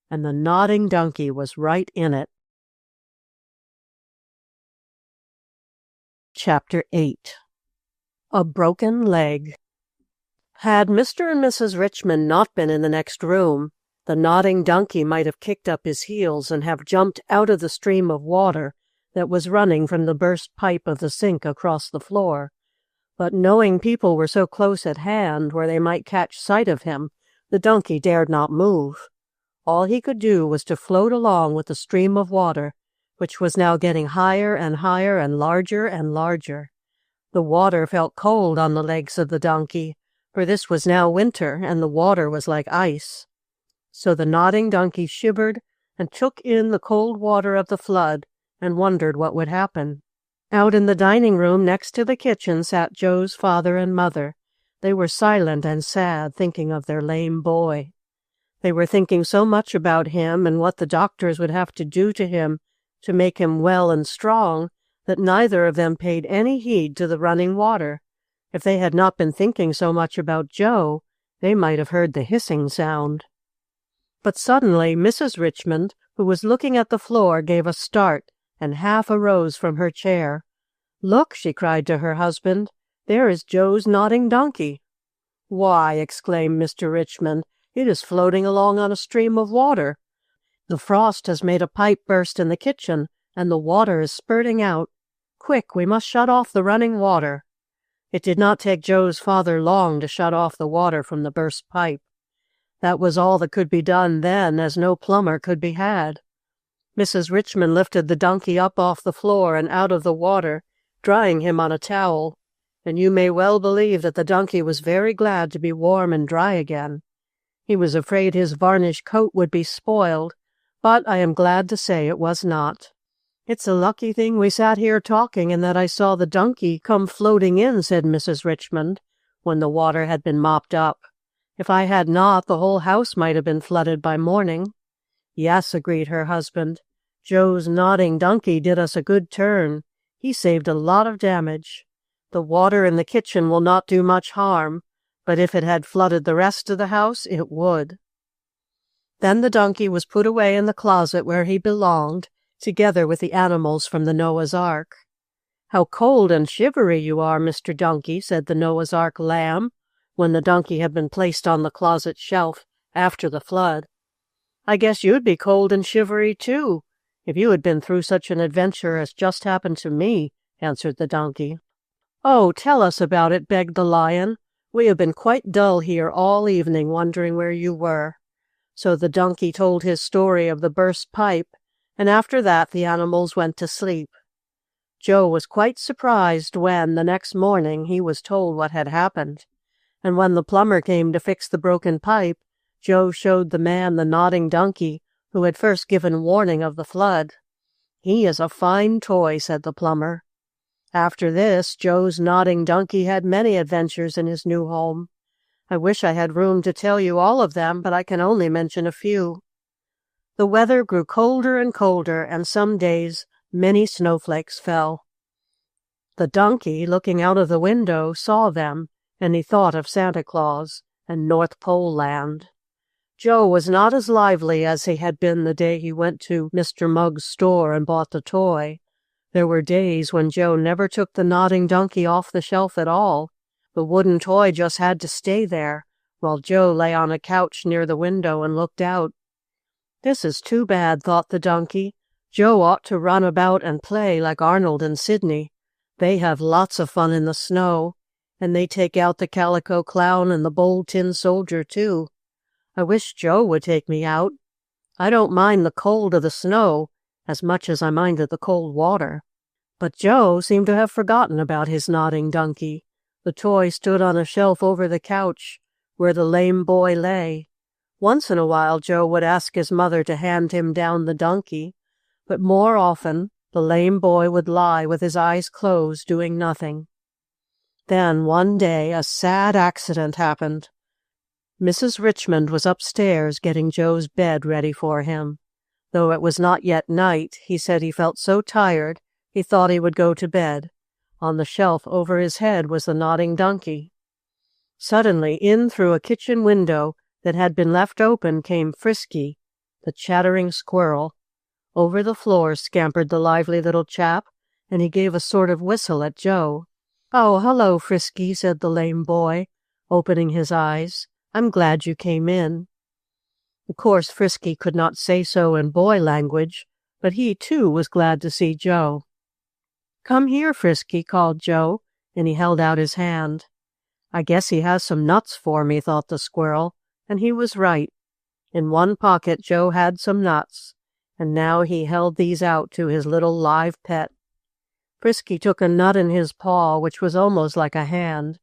and the nodding donkey was right in it. Chapter 8. A Broken Leg. Had Mr. and Mrs. Richmond not been in the next room, the nodding donkey might have kicked up his heels and have jumped out of the stream of water that was running from the burst pipe of the sink across the floor. But knowing people were so close at hand where they might catch sight of him, the donkey dared not move. All he could do was to float along with the stream of water, which was now getting higher and higher and larger and larger. The water felt cold on the legs of the donkey, for this was now winter, and the water was like ice. So the nodding donkey shivered and took in the cold water of the flood and wondered what would happen. Out in the dining room next to the kitchen sat Joe's father and mother. They were silent and sad, thinking of their lame boy. They were thinking so much about him and what the doctors would have to do to him to make him well and strong that neither of them paid any heed to the running water. If they had not been thinking so much about Joe, they might have heard the hissing sound. But suddenly Mrs. Richmond, who was looking at the floor, gave a start and half arose from her chair. "Look," she cried to her husband, "there is Joe's nodding donkey." "Why," exclaimed Mr. Richmond, "it is floating along on a stream of water. The frost has made a pipe burst in the kitchen, and the water is spurting out. Quick, we must shut off the running water." It did not take Joe's father long to shut off the water from the burst pipe. That was all that could be done then, as no plumber could be had. Mrs. Richmond lifted the donkey up off the floor and out of the water, drying him on a towel, and you may well believe that the donkey was very glad to be warm and dry again. He was afraid his varnished coat would be spoiled, but I am glad to say it was not. "It's a lucky thing we sat here talking and that I saw the donkey come floating in," said Mrs. Richmond, when the water had been mopped up. "If I had not, the whole house might have been flooded by morning." "Yes," agreed her husband. "Joe's nodding donkey did us a good turn. He saved a lot of damage. The water in the kitchen will not do much harm, but if it had flooded the rest of the house, it would." Then the donkey was put away in the closet where he belonged, together with the animals from the Noah's Ark. "How cold and shivery you are, Mr. Donkey," said the Noah's Ark lamb, when the donkey had been placed on the closet shelf after the flood. "I guess you'd be cold and shivery, too, if you had been through such an adventure as just happened to me," answered the donkey. "Oh, tell us about it," begged the lion. "We have been quite dull here all evening, wondering where you were." So the donkey told his story of the burst pipe, and after that the animals went to sleep. Joe was quite surprised when, the next morning, he was told what had happened. And when the plumber came to fix the broken pipe, Joe showed the man the nodding donkey who had first given warning of the flood. "He is a fine toy," said the plumber. After this, Joe's nodding donkey had many adventures in his new home. I wish I had room to tell you all of them, but I can only mention a few. The weather grew colder and colder, and some days many snowflakes fell. The donkey, looking out of the window, saw them, and he thought of Santa Claus and North Pole Land. Joe was not as lively as he had been the day he went to Mr. Mugg's store and bought the toy. There were days when Joe never took the nodding donkey off the shelf at all. The wooden toy just had to stay there, while Joe lay on a couch near the window and looked out. "This is too bad," thought the donkey. "Joe ought to run about and play like Arnold and Sidney. They have lots of fun in the snow, and they take out the calico clown and the bold tin soldier, too. I wish Joe would take me out. I don't mind the cold of the snow as much as I minded the cold water." But Joe seemed to have forgotten about his nodding donkey. The toy stood on a shelf over the couch, where the lame boy lay. Once in a while Joe would ask his mother to hand him down the donkey, but more often the lame boy would lie with his eyes closed, doing nothing. Then one day a sad accident happened. Mrs. Richmond was upstairs getting Joe's bed ready for him. Though it was not yet night, he said he felt so tired he thought he would go to bed. On the shelf over his head was the nodding donkey. Suddenly, in through a kitchen window that had been left open, came Frisky, the chattering squirrel. Over the floor scampered the lively little chap, and he gave a sort of whistle at Joe. "Oh, hello, Frisky," said the lame boy, opening his eyes. "I'm glad you came in." Of course, Frisky could not say so in boy language, but he, too, was glad to see Joe. "Come here, Frisky," called Joe, and he held out his hand. "I guess he has some nuts for me," thought the squirrel, and he was right. In one pocket Joe had some nuts, and now he held these out to his little live pet. Frisky took a nut in his paw, which was almost like a hand,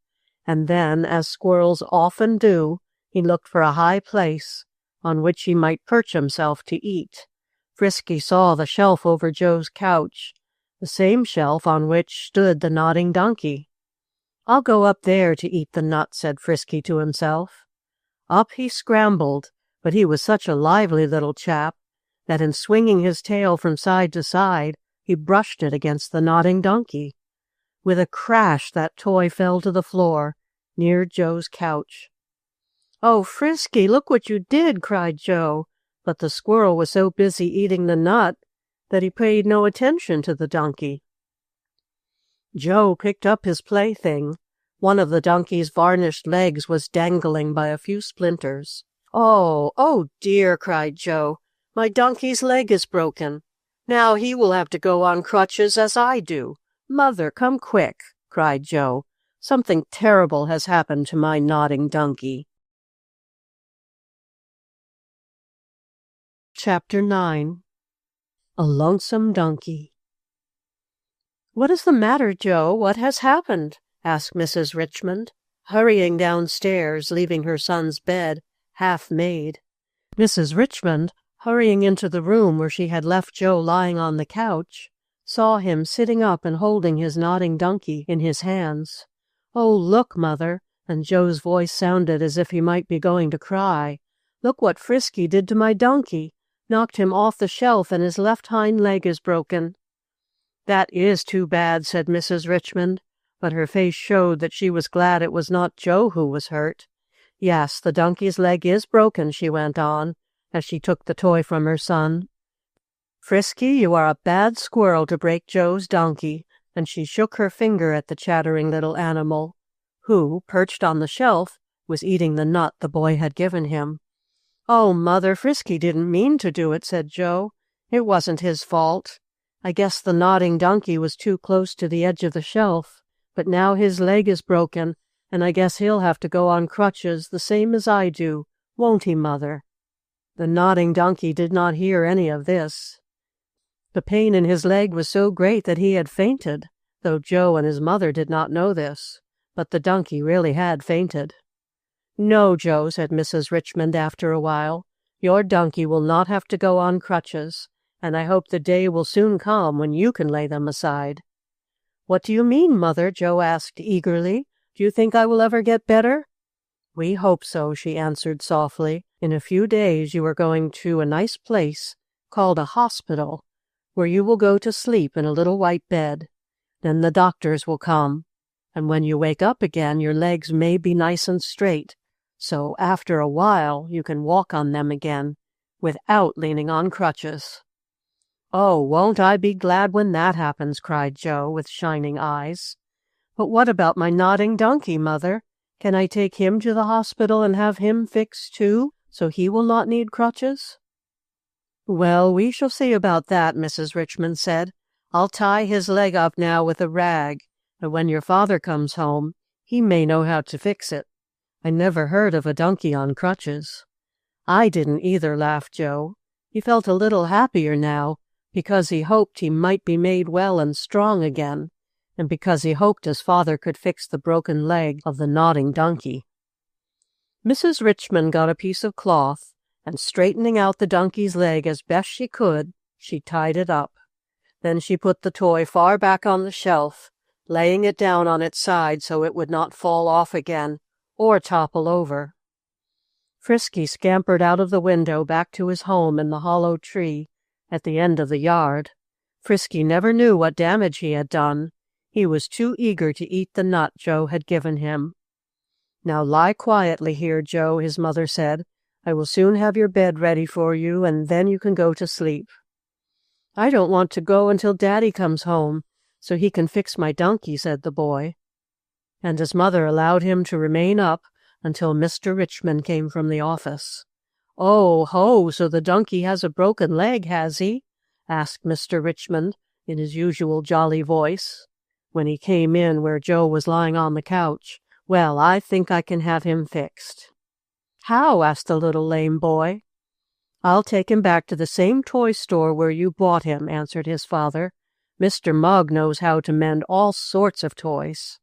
and then, as squirrels often do, he looked for a high place on which he might perch himself to eat. Frisky saw the shelf over Joe's couch, the same shelf on which stood the nodding donkey. "I'll go up there to eat the nut," said Frisky to himself. Up he scrambled, but he was such a lively little chap that in swinging his tail from side to side, he brushed it against the nodding donkey. With a crash, that toy fell to the floor near Joe's couch. "Oh, Frisky, look what you did!" cried Joe, but the squirrel was so busy eating the nut that he paid no attention to the donkey. Joe picked up his plaything. One of the donkey's varnished legs was dangling by a few splinters. Oh dear," cried Joe. "My donkey's leg is broken. Now he will have to go on crutches as I do. Mother, come quick," cried Joe. "Something terrible has happened to my nodding donkey." Chapter 9. A Lonesome Donkey. "What is the matter, Joe? What has happened?" asked Mrs. Richmond, hurrying downstairs, leaving her son's bed half made. Mrs. Richmond, hurrying into the room where she had left Joe lying on the couch, saw him sitting up and holding his nodding donkey in his hands. "Oh, look, Mother," and Joe's voice sounded as if he might be going to cry. "Look what Frisky did to my donkey. Knocked him off the shelf, and his left hind leg is broken." "That is too bad," said Mrs. Richmond, but her face showed that she was glad it was not Joe who was hurt. "Yes, the donkey's leg is broken," she went on, as she took the toy from her son. "Frisky, you are a bad squirrel to break Joe's donkey," and she shook her finger at the chattering little animal, who, perched on the shelf, was eating the nut the boy had given him. "Oh, Mother, Frisky didn't mean to do it," said Joe. "It wasn't his fault. I guess the nodding donkey was too close to the edge of the shelf, but now his leg is broken, and I guess he'll have to go on crutches the same as I do, won't he, Mother?" The nodding donkey did not hear any of this. The pain in his leg was so great that he had fainted, though Joe and his mother did not know this, but the donkey really had fainted. "No, Joe," said Mrs. Richmond after a while, "your donkey will not have to go on crutches, and I hope the day will soon come when you can lay them aside." "What do you mean, Mother?" Joe asked eagerly. "Do you think I will ever get better?" "We hope so," she answered softly. "In a few days you are going to a nice place called a hospital, where you will go to sleep in a little white bed. Then the doctors will come, and when you wake up again your legs may be nice and straight, so after a while you can walk on them again, without leaning on crutches." "Oh, won't I be glad when that happens," cried Joe, with shining eyes. "But what about my nodding donkey, Mother? Can I take him to the hospital and have him fixed too, so he will not need crutches?" "Well, we shall see about that," Mrs. Richmond said. "I'll tie his leg up now with a rag, and when your father comes home, he may know how to fix it. I never heard of a donkey on crutches." "I didn't either," laughed Joe. He felt a little happier now, because he hoped he might be made well and strong again, and because he hoped his father could fix the broken leg of the nodding donkey. Mrs. Richmond got a piece of cloth, and straightening out the donkey's leg as best she could, she tied it up. Then she put the toy far back on the shelf, laying it down on its side so it would not fall off again or topple over. Frisky scampered out of the window back to his home in the hollow tree at the end of the yard. Frisky never knew what damage he had done. He was too eager to eat the nut Joe had given him. "Now lie quietly here, Joe," his mother said. "I will soon have your bed ready for you, and then you can go to sleep." "I don't want to go until Daddy comes home, so he can fix my donkey," said the boy. And his mother allowed him to remain up until Mr. Richmond came from the office. "Oh, ho, so the donkey has a broken leg, has he?" asked Mr. Richmond in his usual jolly voice, when he came in where Joe was lying on the couch. "Well, I think I can have him fixed." "How?" asked the little lame boy. "I'll take him back to the same toy store where you bought him," answered his father. "Mr. Mugg knows how to mend all sorts of toys."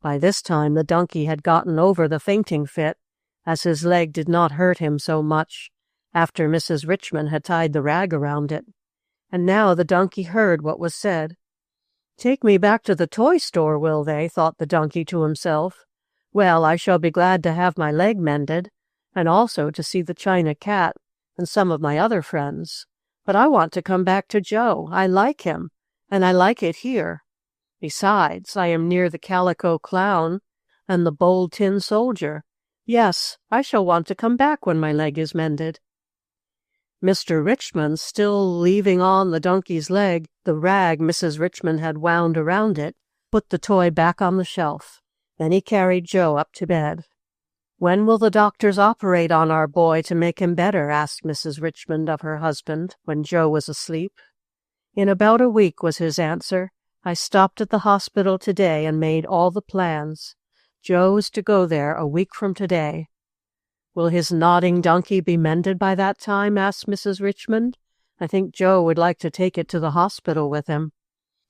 By this time the donkey had gotten over the fainting fit, as his leg did not hurt him so much after Mrs. Richmond had tied the rag around it. And now the donkey heard what was said. "Take me back to the toy store, will they?" thought the donkey to himself. "Well, I shall be glad to have my leg mended, and also to see the china cat and some of my other friends. But I want to come back to Joe. I like him, and I like it here. Besides, I am near the calico clown and the bold tin soldier. Yes, I shall want to come back when my leg is mended." Mr. Richmond, still leaving on the donkey's leg the rag Mrs. Richmond had wound around it, put the toy back on the shelf. Then he carried Joe up to bed. "When will the doctors operate on our boy to make him better?" asked Mrs. Richmond of her husband when Joe was asleep. "In about a week," was his answer. "I stopped at the hospital today and made all the plans. Joe is to go there a week from today." "Will his nodding donkey be mended by that time?" asked Mrs. Richmond. "I think Joe would like to take it to the hospital with him."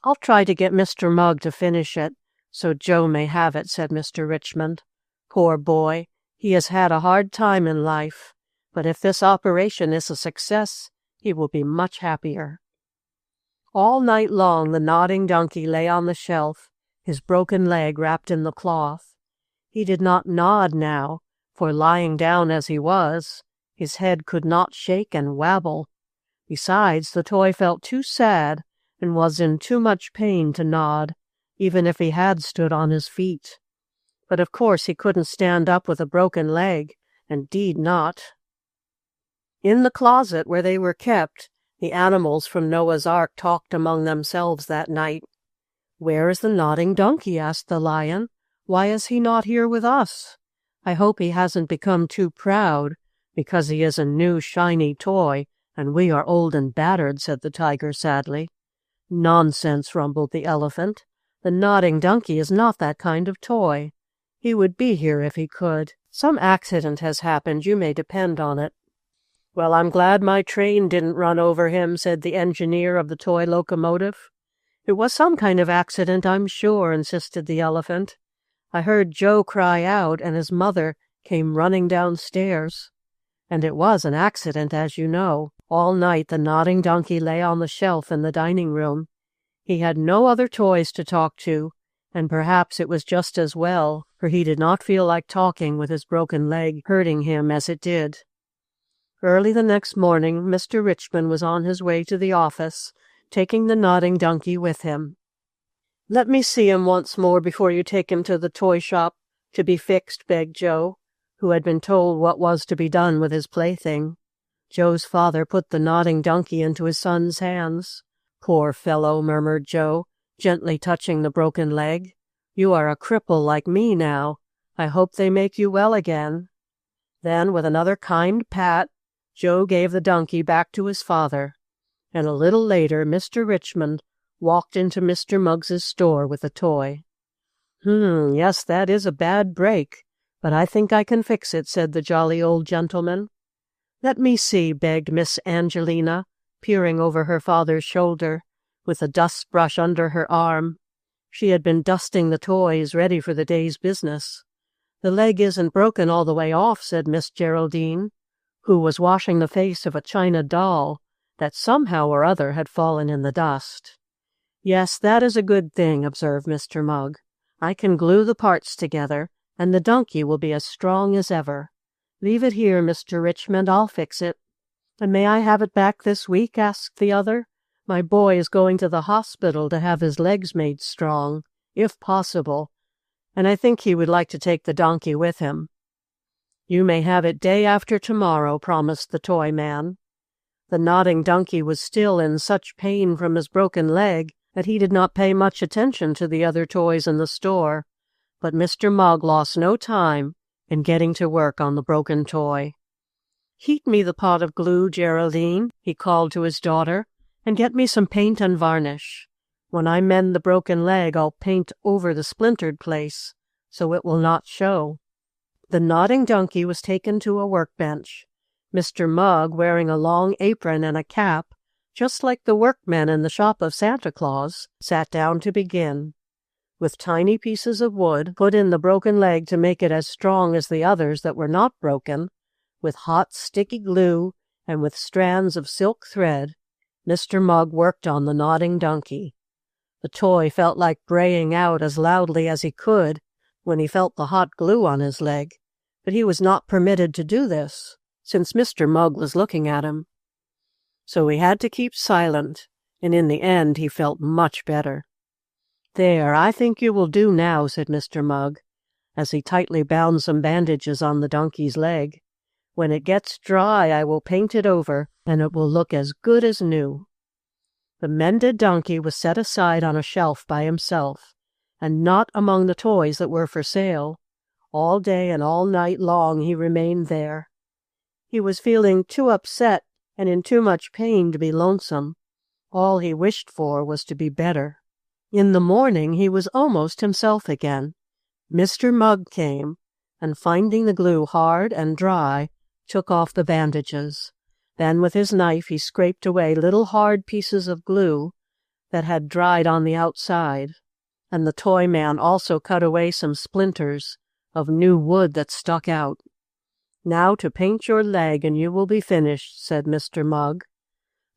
"I'll try to get Mr. Mugg to finish it, so Joe may have it," said Mr. Richmond. "Poor boy, he has had a hard time in life, but if this operation is a success, he will be much happier." All night long the nodding donkey lay on the shelf, his broken leg wrapped in the cloth. He did not nod now, for lying down as he was, his head could not shake and wabble. Besides, the toy felt too sad and was in too much pain to nod, even if he had stood on his feet. But of course he couldn't stand up with a broken leg, indeed not. In the closet where they were kept, the animals from Noah's Ark talked among themselves that night. "Where is the nodding donkey?" asked the lion. "Why is he not here with us? I hope he hasn't become too proud because he is a new shiny toy and we are old and battered," said the tiger sadly. "Nonsense," rumbled the elephant. "The nodding donkey is not that kind of toy. He would be here if he could. Some accident has happened, you may depend on it." "Well, I'm glad my train didn't run over him," said the engineer of the toy locomotive. "It was some kind of accident, I'm sure," insisted the elephant. "I heard Joe cry out, and his mother came running downstairs. And it was an accident, as you know. All night the nodding donkey lay on the shelf in the dining room. He had no other toys to talk to, and perhaps it was just as well, for he did not feel like talking with his broken leg hurting him as it did. Early the next morning, Mr. Richmond was on his way to the office, taking the nodding donkey with him. "Let me see him once more before you take him to the toy shop to be fixed," begged Joe, who had been told what was to be done with his plaything. Joe's father put the nodding donkey into his son's hands. "Poor fellow," murmured Joe, gently touching the broken leg. "You are a cripple like me now. I hope they make you well again." Then, with another kind pat, Joe gave the donkey back to his father, and a little later Mr. Richmond walked into Mr. Muggs's store with the toy. Yes, that is a bad break, but I think I can fix it," said the jolly old gentleman. "Let me see," begged Miss Angelina, peering over her father's shoulder, with a dust brush under her arm. She had been dusting the toys, ready for the day's business. "The leg isn't broken all the way off," said Miss Geraldine, who was washing the face of a china doll that somehow or other had fallen in the dust. "Yes, that is a good thing," observed Mr. Mugg. "I can glue the parts together, and the donkey will be as strong as ever. Leave it here, Mr. Richmond, I'll fix it." "And may I have it back this week?" asked the other. "My boy is going to the hospital to have his legs made strong, if possible, and I think he would like to take the donkey with him." "You may have it day after tomorrow," promised the toy man. The nodding donkey was still in such pain from his broken leg that he did not pay much attention to the other toys in the store, but Mr. Mugg lost no time in getting to work on the broken toy. "Heat me the pot of glue, Geraldine," he called to his daughter, "and get me some paint and varnish. When I mend the broken leg, I'll paint over the splintered place, so it will not show." The nodding donkey was taken to a workbench. Mr. Mugg, wearing a long apron and a cap, just like the workmen in the shop of Santa Claus, sat down to begin. With tiny pieces of wood put in the broken leg to make it as strong as the others that were not broken, with hot sticky glue and with strands of silk thread, Mr. Mugg worked on the nodding donkey. The toy felt like braying out as loudly as he could when he felt the hot glue on his leg, but he was not permitted to do this, since Mr. Mugg was looking at him. So he had to keep silent, and in the end he felt much better. "There, I think you will do now," said Mr. Mugg, as he tightly bound some bandages on the donkey's leg. "When it gets dry, I will paint it over, and it will look as good as new." The mended donkey was set aside on a shelf by himself, and not among the toys that were for sale. All day and all night long he remained there. He was feeling too upset and in too much pain to be lonesome. All he wished for was to be better. In the morning he was almost himself again. Mr. Mugg came, and finding the glue hard and dry, took off the bandages. Then with his knife he scraped away little hard pieces of glue that had dried on the outside, and the toy man also cut away some splinters of new wood that stuck out. "Now to paint your leg, and you will be finished," said Mr. Mugg.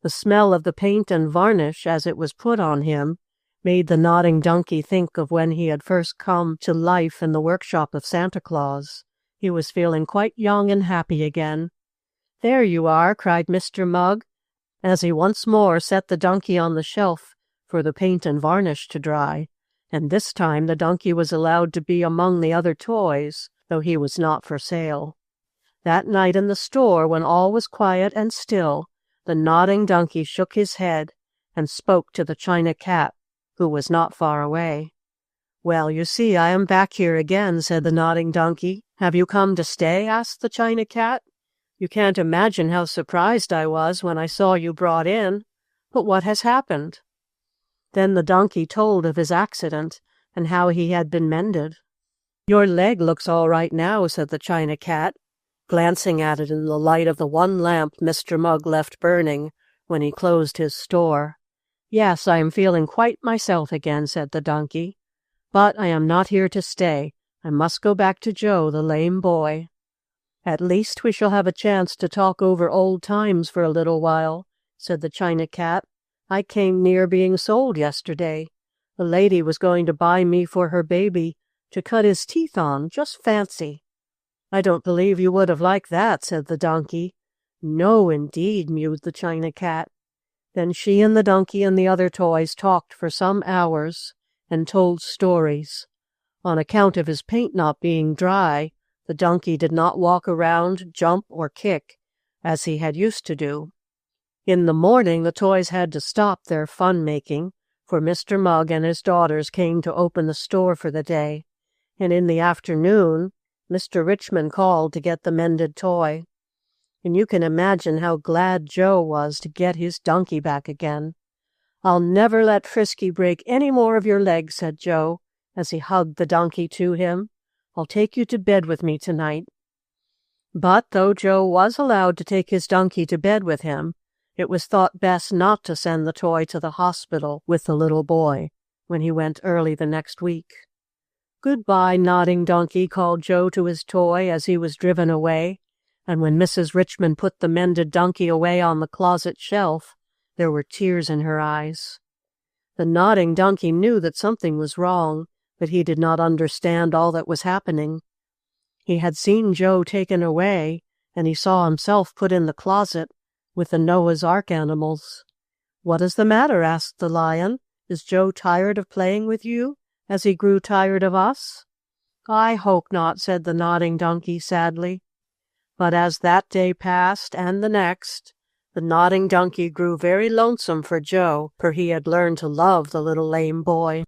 The smell of the paint and varnish, as it was put on him, made the nodding donkey think of when he had first come to life in the workshop of Santa Claus. He was feeling quite young and happy again. "There you are," cried Mr. Mugg, as he once more set the donkey on the shelf for the paint and varnish to dry, and this time the donkey was allowed to be among the other toys, though he was not for sale. That night in the store, when all was quiet and still, the nodding donkey shook his head and spoke to the china cat, who was not far away. "Well, you see, I am back here again," said the nodding donkey. "Have you come to stay?" asked the china cat. "You can't imagine how surprised I was when I saw you brought in. But what has happened?" Then the donkey told of his accident and how he had been mended. "Your leg looks all right now," said the china cat, glancing at it in the light of the one lamp Mr. Mugg left burning when he closed his store. "Yes, I am feeling quite myself again," said the donkey. "But I am not here to stay. I must go back to Joe, the lame boy." "At least we shall have a chance to talk over old times for a little while," said the China Cat. "I came near being sold yesterday. A lady was going to buy me for her baby to cut his teeth on. Just fancy." "I don't believe you would have liked that," said the donkey. "No, indeed," mewed the China Cat. Then she and the donkey and the other toys talked for some hours and told stories. On account of his paint not being dry, the donkey did not walk around, jump, or kick, as he had used to do. In the morning the toys had to stop their fun-making, for Mr. Mugg and his daughters came to open the store for the day, and in the afternoon Mr. Richmond called to get the mended toy. And you can imagine how glad Joe was to get his donkey back again. "I'll never let Frisky break any more of your legs," said Joe, as he hugged the donkey to him. "I'll take you to bed with me tonight." But though Joe was allowed to take his donkey to bed with him, it was thought best not to send the toy to the hospital with the little boy when he went early the next week. "Goodbye, Nodding Donkey," called Joe to his toy as he was driven away, and when Mrs. Richmond put the mended donkey away on the closet shelf, there were tears in her eyes. The Nodding Donkey knew that something was wrong, but he did not understand all that was happening. He had seen Joe taken away, and he saw himself put in the closet with the Noah's Ark animals. "What is the matter?" asked the lion. "Is Joe tired of playing with you, as he grew tired of us?" "I hope not," said the Nodding Donkey sadly. But as that day passed, and the next, the Nodding Donkey grew very lonesome for Joe, for he had learned to love the little lame boy.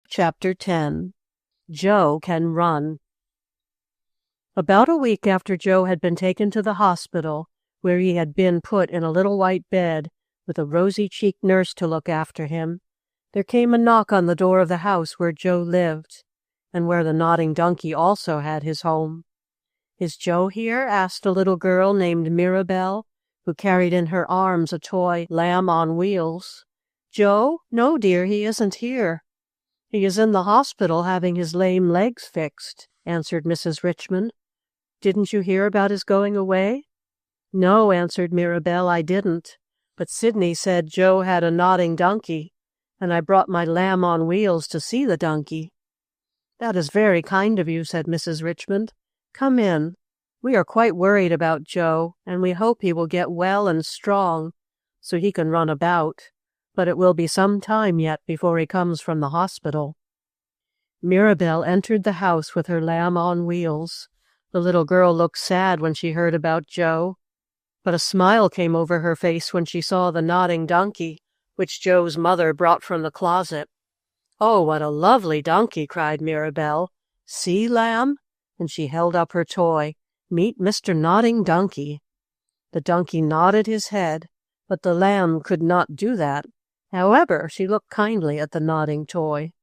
Chapter 10. Joe Can Run. About a week after Joe had been taken to the hospital, where he had been put in a little white bed with a rosy-cheeked nurse to look after him, there came a knock on the door of the house where Joe lived, and where the Nodding Donkey also had his home. "Is Joe here?" asked a little girl named Mirabelle, who carried in her arms a toy lamb on wheels. "Joe? No, dear, he isn't here. He is in the hospital having his lame legs fixed," answered Mrs. Richmond. "Didn't you hear about his going away?" "No," answered Mirabelle, "I didn't. But Sidney said Joe had a nodding donkey, and I brought my lamb on wheels to see the donkey." "That is very kind of you," said Mrs. Richmond. "Come in. We are quite worried about Joe, and we hope he will get well and strong so he can run about, but it will be some time yet before he comes from the hospital." Mirabelle entered the house with her lamb on wheels. The little girl looked sad when she heard about Joe, but a smile came over her face when she saw the nodding donkey, which Joe's mother brought from the closet. "Oh, what a lovely donkey!" cried Mirabelle. "See, lamb?" And she held up her toy. "Meet Mr. Nodding Donkey." The donkey nodded his head, but the lamb could not do that. However, she looked kindly at the nodding toy.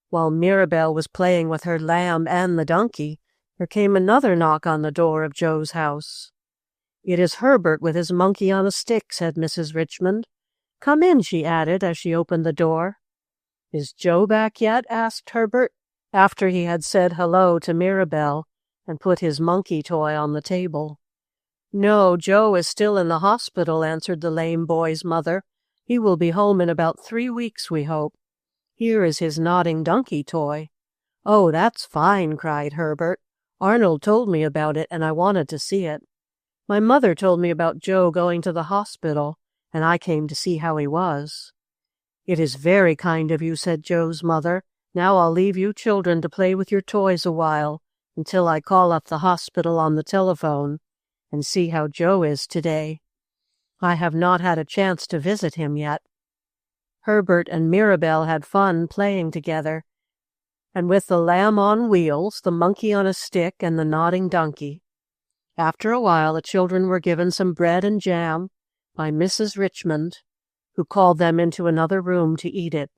While Mirabelle was playing with her lamb and the donkey, there came another knock on the door of Joe's house. "It is Herbert with his monkey on a stick," said Mrs. Richmond. "Come in," she added as she opened the door. "Is Joe back yet?" asked Herbert, after he had said hello to Mirabelle and put his monkey toy on the table. "No, Joe is still in the hospital," answered the lame boy's mother. "He will be home in about 3 weeks, we hope. Here is his nodding donkey toy." "Oh, that's fine," cried Herbert. "Arnold told me about it, and I wanted to see it. My mother told me about Joe going to the hospital, and I came to see how he was." "It is very kind of you," said Joe's mother. "Now I'll leave you children to play with your toys a while, until I call up the hospital on the telephone and see how Joe is today. I have not had a chance to visit him yet." Herbert and Mirabelle had fun playing together, and with the lamb on wheels, the monkey on a stick, and the nodding donkey. After a while, the children were given some bread and jam by Mrs. Richmond, who called them into another room to eat it.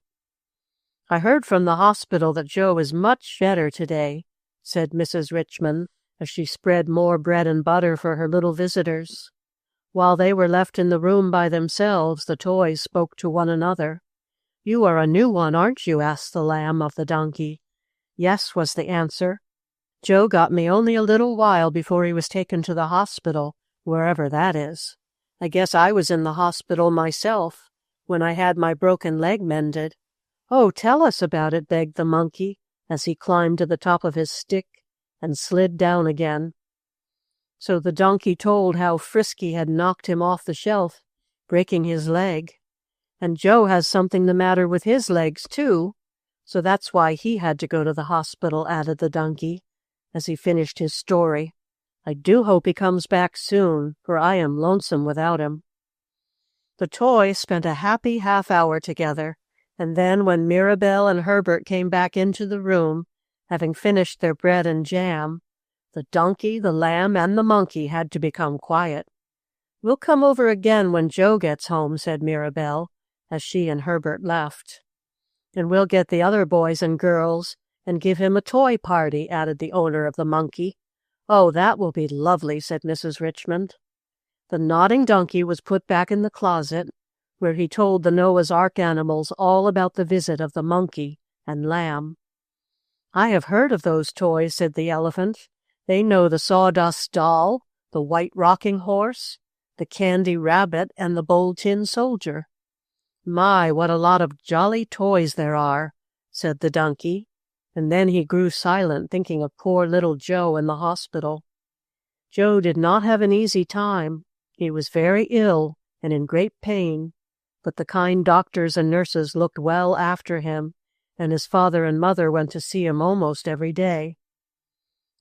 "I heard from the hospital that Joe is much better today," said Mrs. Richmond, as she spread more bread and butter for her little visitors. While they were left in the room by themselves, the toys spoke to one another. "You are a new one, aren't you?" asked the lamb of the donkey. "Yes," was the answer. "Joe got me only a little while before he was taken to the hospital, wherever that is. I guess I was in the hospital myself when I had my broken leg mended." "Oh, tell us about it," begged the monkey, as he climbed to the top of his stick and slid down again. So the donkey told how Frisky had knocked him off the shelf, breaking his leg. "And Joe has something the matter with his legs, too, so that's why he had to go to the hospital," added the donkey, as he finished his story. "I do hope he comes back soon, for I am lonesome without him." The toys spent a happy half-hour together, and then when Mirabelle and Herbert came back into the room, having finished their bread and jam, the donkey, the lamb, and the monkey had to become quiet. "We'll come over again when Joe gets home," said Mirabelle, as she and Herbert left. "And we'll get the other boys and girls and give him a toy party," added the owner of the monkey. "Oh, that will be lovely," said Mrs. Richmond. The nodding donkey was put back in the closet, where he told the Noah's Ark animals all about the visit of the monkey and lamb. "I have heard of those toys," said the elephant. "They know the sawdust doll, the white rocking horse, the candy rabbit, and the bold tin soldier." "My, what a lot of jolly toys there are," said the donkey, and then he grew silent, thinking of poor little Joe in the hospital. Joe did not have an easy time. He was very ill and in great pain, but the kind doctors and nurses looked well after him, and his father and mother went to see him almost every day.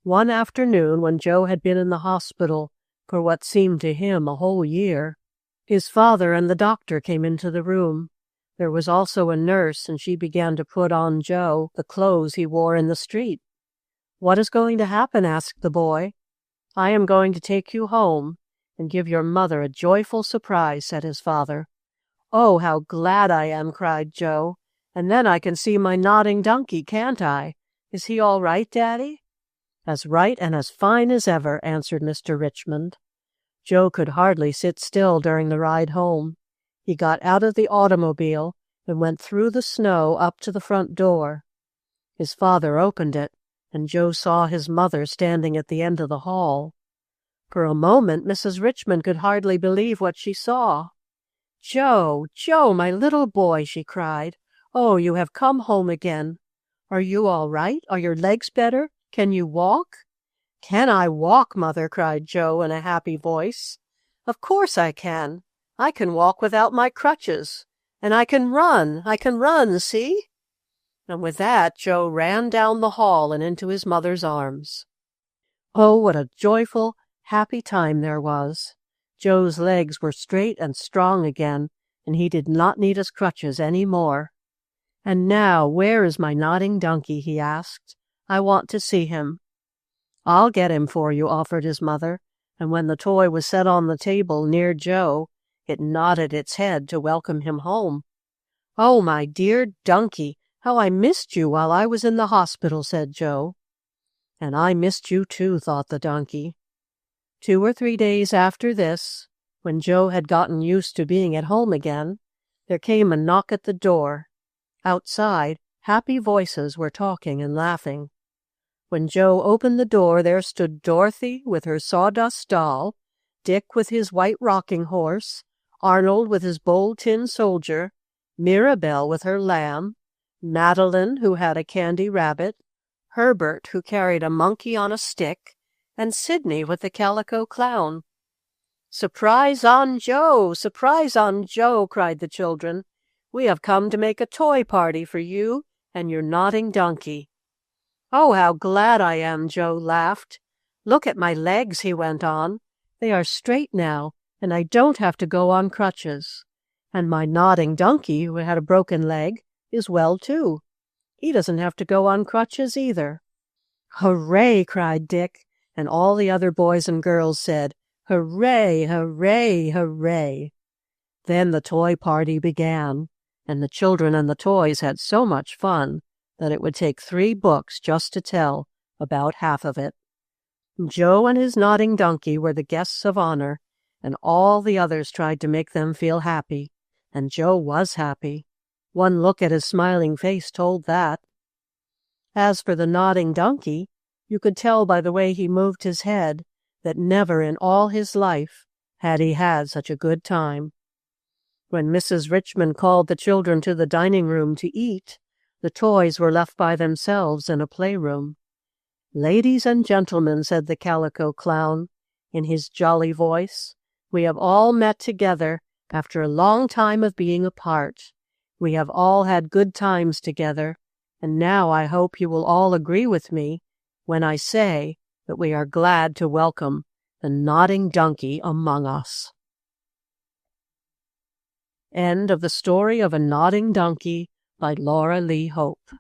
One afternoon, when Joe had been in the hospital for what seemed to him a whole year, his father and the doctor came into the room. There was also a nurse, and she began to put on Joe the clothes he wore in the street. "What is going to happen?" asked the boy. "I am going to take you home and give your mother a joyful surprise," said his father. "Oh, how glad I am!" cried Joe. "And then I can see my nodding donkey, can't I? Is he all right, Daddy?" "As right and as fine as ever," answered Mr. Richmond. Joe could hardly sit still during the ride home. He got out of the automobile and went through the snow up to the front door. His father opened it, and Joe saw his mother standing at the end of the hall. For a moment, Mrs. Richmond could hardly believe what she saw. "Joe, Joe, my little boy," she cried. "Oh, you have come home again. Are you all right? Are your legs better? Can you walk?" "Can I walk, Mother?" cried Joe in a happy voice. "Of course I can. I can walk without my crutches. And I can run, see?" And with that, Joe ran down the hall and into his mother's arms. Oh, what a joyful, happy time there was. Joe's legs were straight and strong again, and he did not need his crutches any more. "And now, where is my nodding donkey?" he asked. "I want to see him." "I'll get him for you," offered his mother, and when the toy was set on the table near Joe, it nodded its head to welcome him home. "Oh, my dear donkey, how I missed you while I was in the hospital," said Joe. "And I missed you too," thought the donkey. 2 or 3 days after this, when Joe had gotten used to being at home again, there came a knock at the door. Outside, happy voices were talking and laughing. When Joe opened the door, there stood Dorothy with her sawdust doll, Dick with his white rocking horse, Arnold with his bold tin soldier, Mirabelle with her lamb, Madeline, who had a candy rabbit, Herbert, who carried a monkey on a stick, and Sidney with the calico clown. "Surprise on Joe! Surprise on Joe!" cried the children. "We have come to make a toy party for you and your nodding donkey." "Oh, how glad I am!" Joe laughed. "Look at my legs," he went on. "They are straight now, and I don't have to go on crutches. And my nodding donkey, who had a broken leg, is well too. He doesn't have to go on crutches either." "Hooray!" cried Dick, and all the other boys and girls said, "Hooray, hooray, hooray!" Then the toy party began, and the children and the toys had so much fun that it would take 3 books just to tell about half of it. Joe and his nodding donkey were the guests of honor, and all the others tried to make them feel happy, and Joe was happy. One look at his smiling face told that. As for the nodding donkey, you could tell by the way he moved his head that never in all his life had he had such a good time. When Mrs. Richmond called the children to the dining room to eat, the toys were left by themselves in a playroom. "Ladies and gentlemen," said the Calico Clown, in his jolly voice, "we have all met together after a long time of being apart. We have all had good times together, and now I hope you will all agree with me when I say that we are glad to welcome the nodding donkey among us." End of the story of A Nodding Donkey by Laura Lee Hope.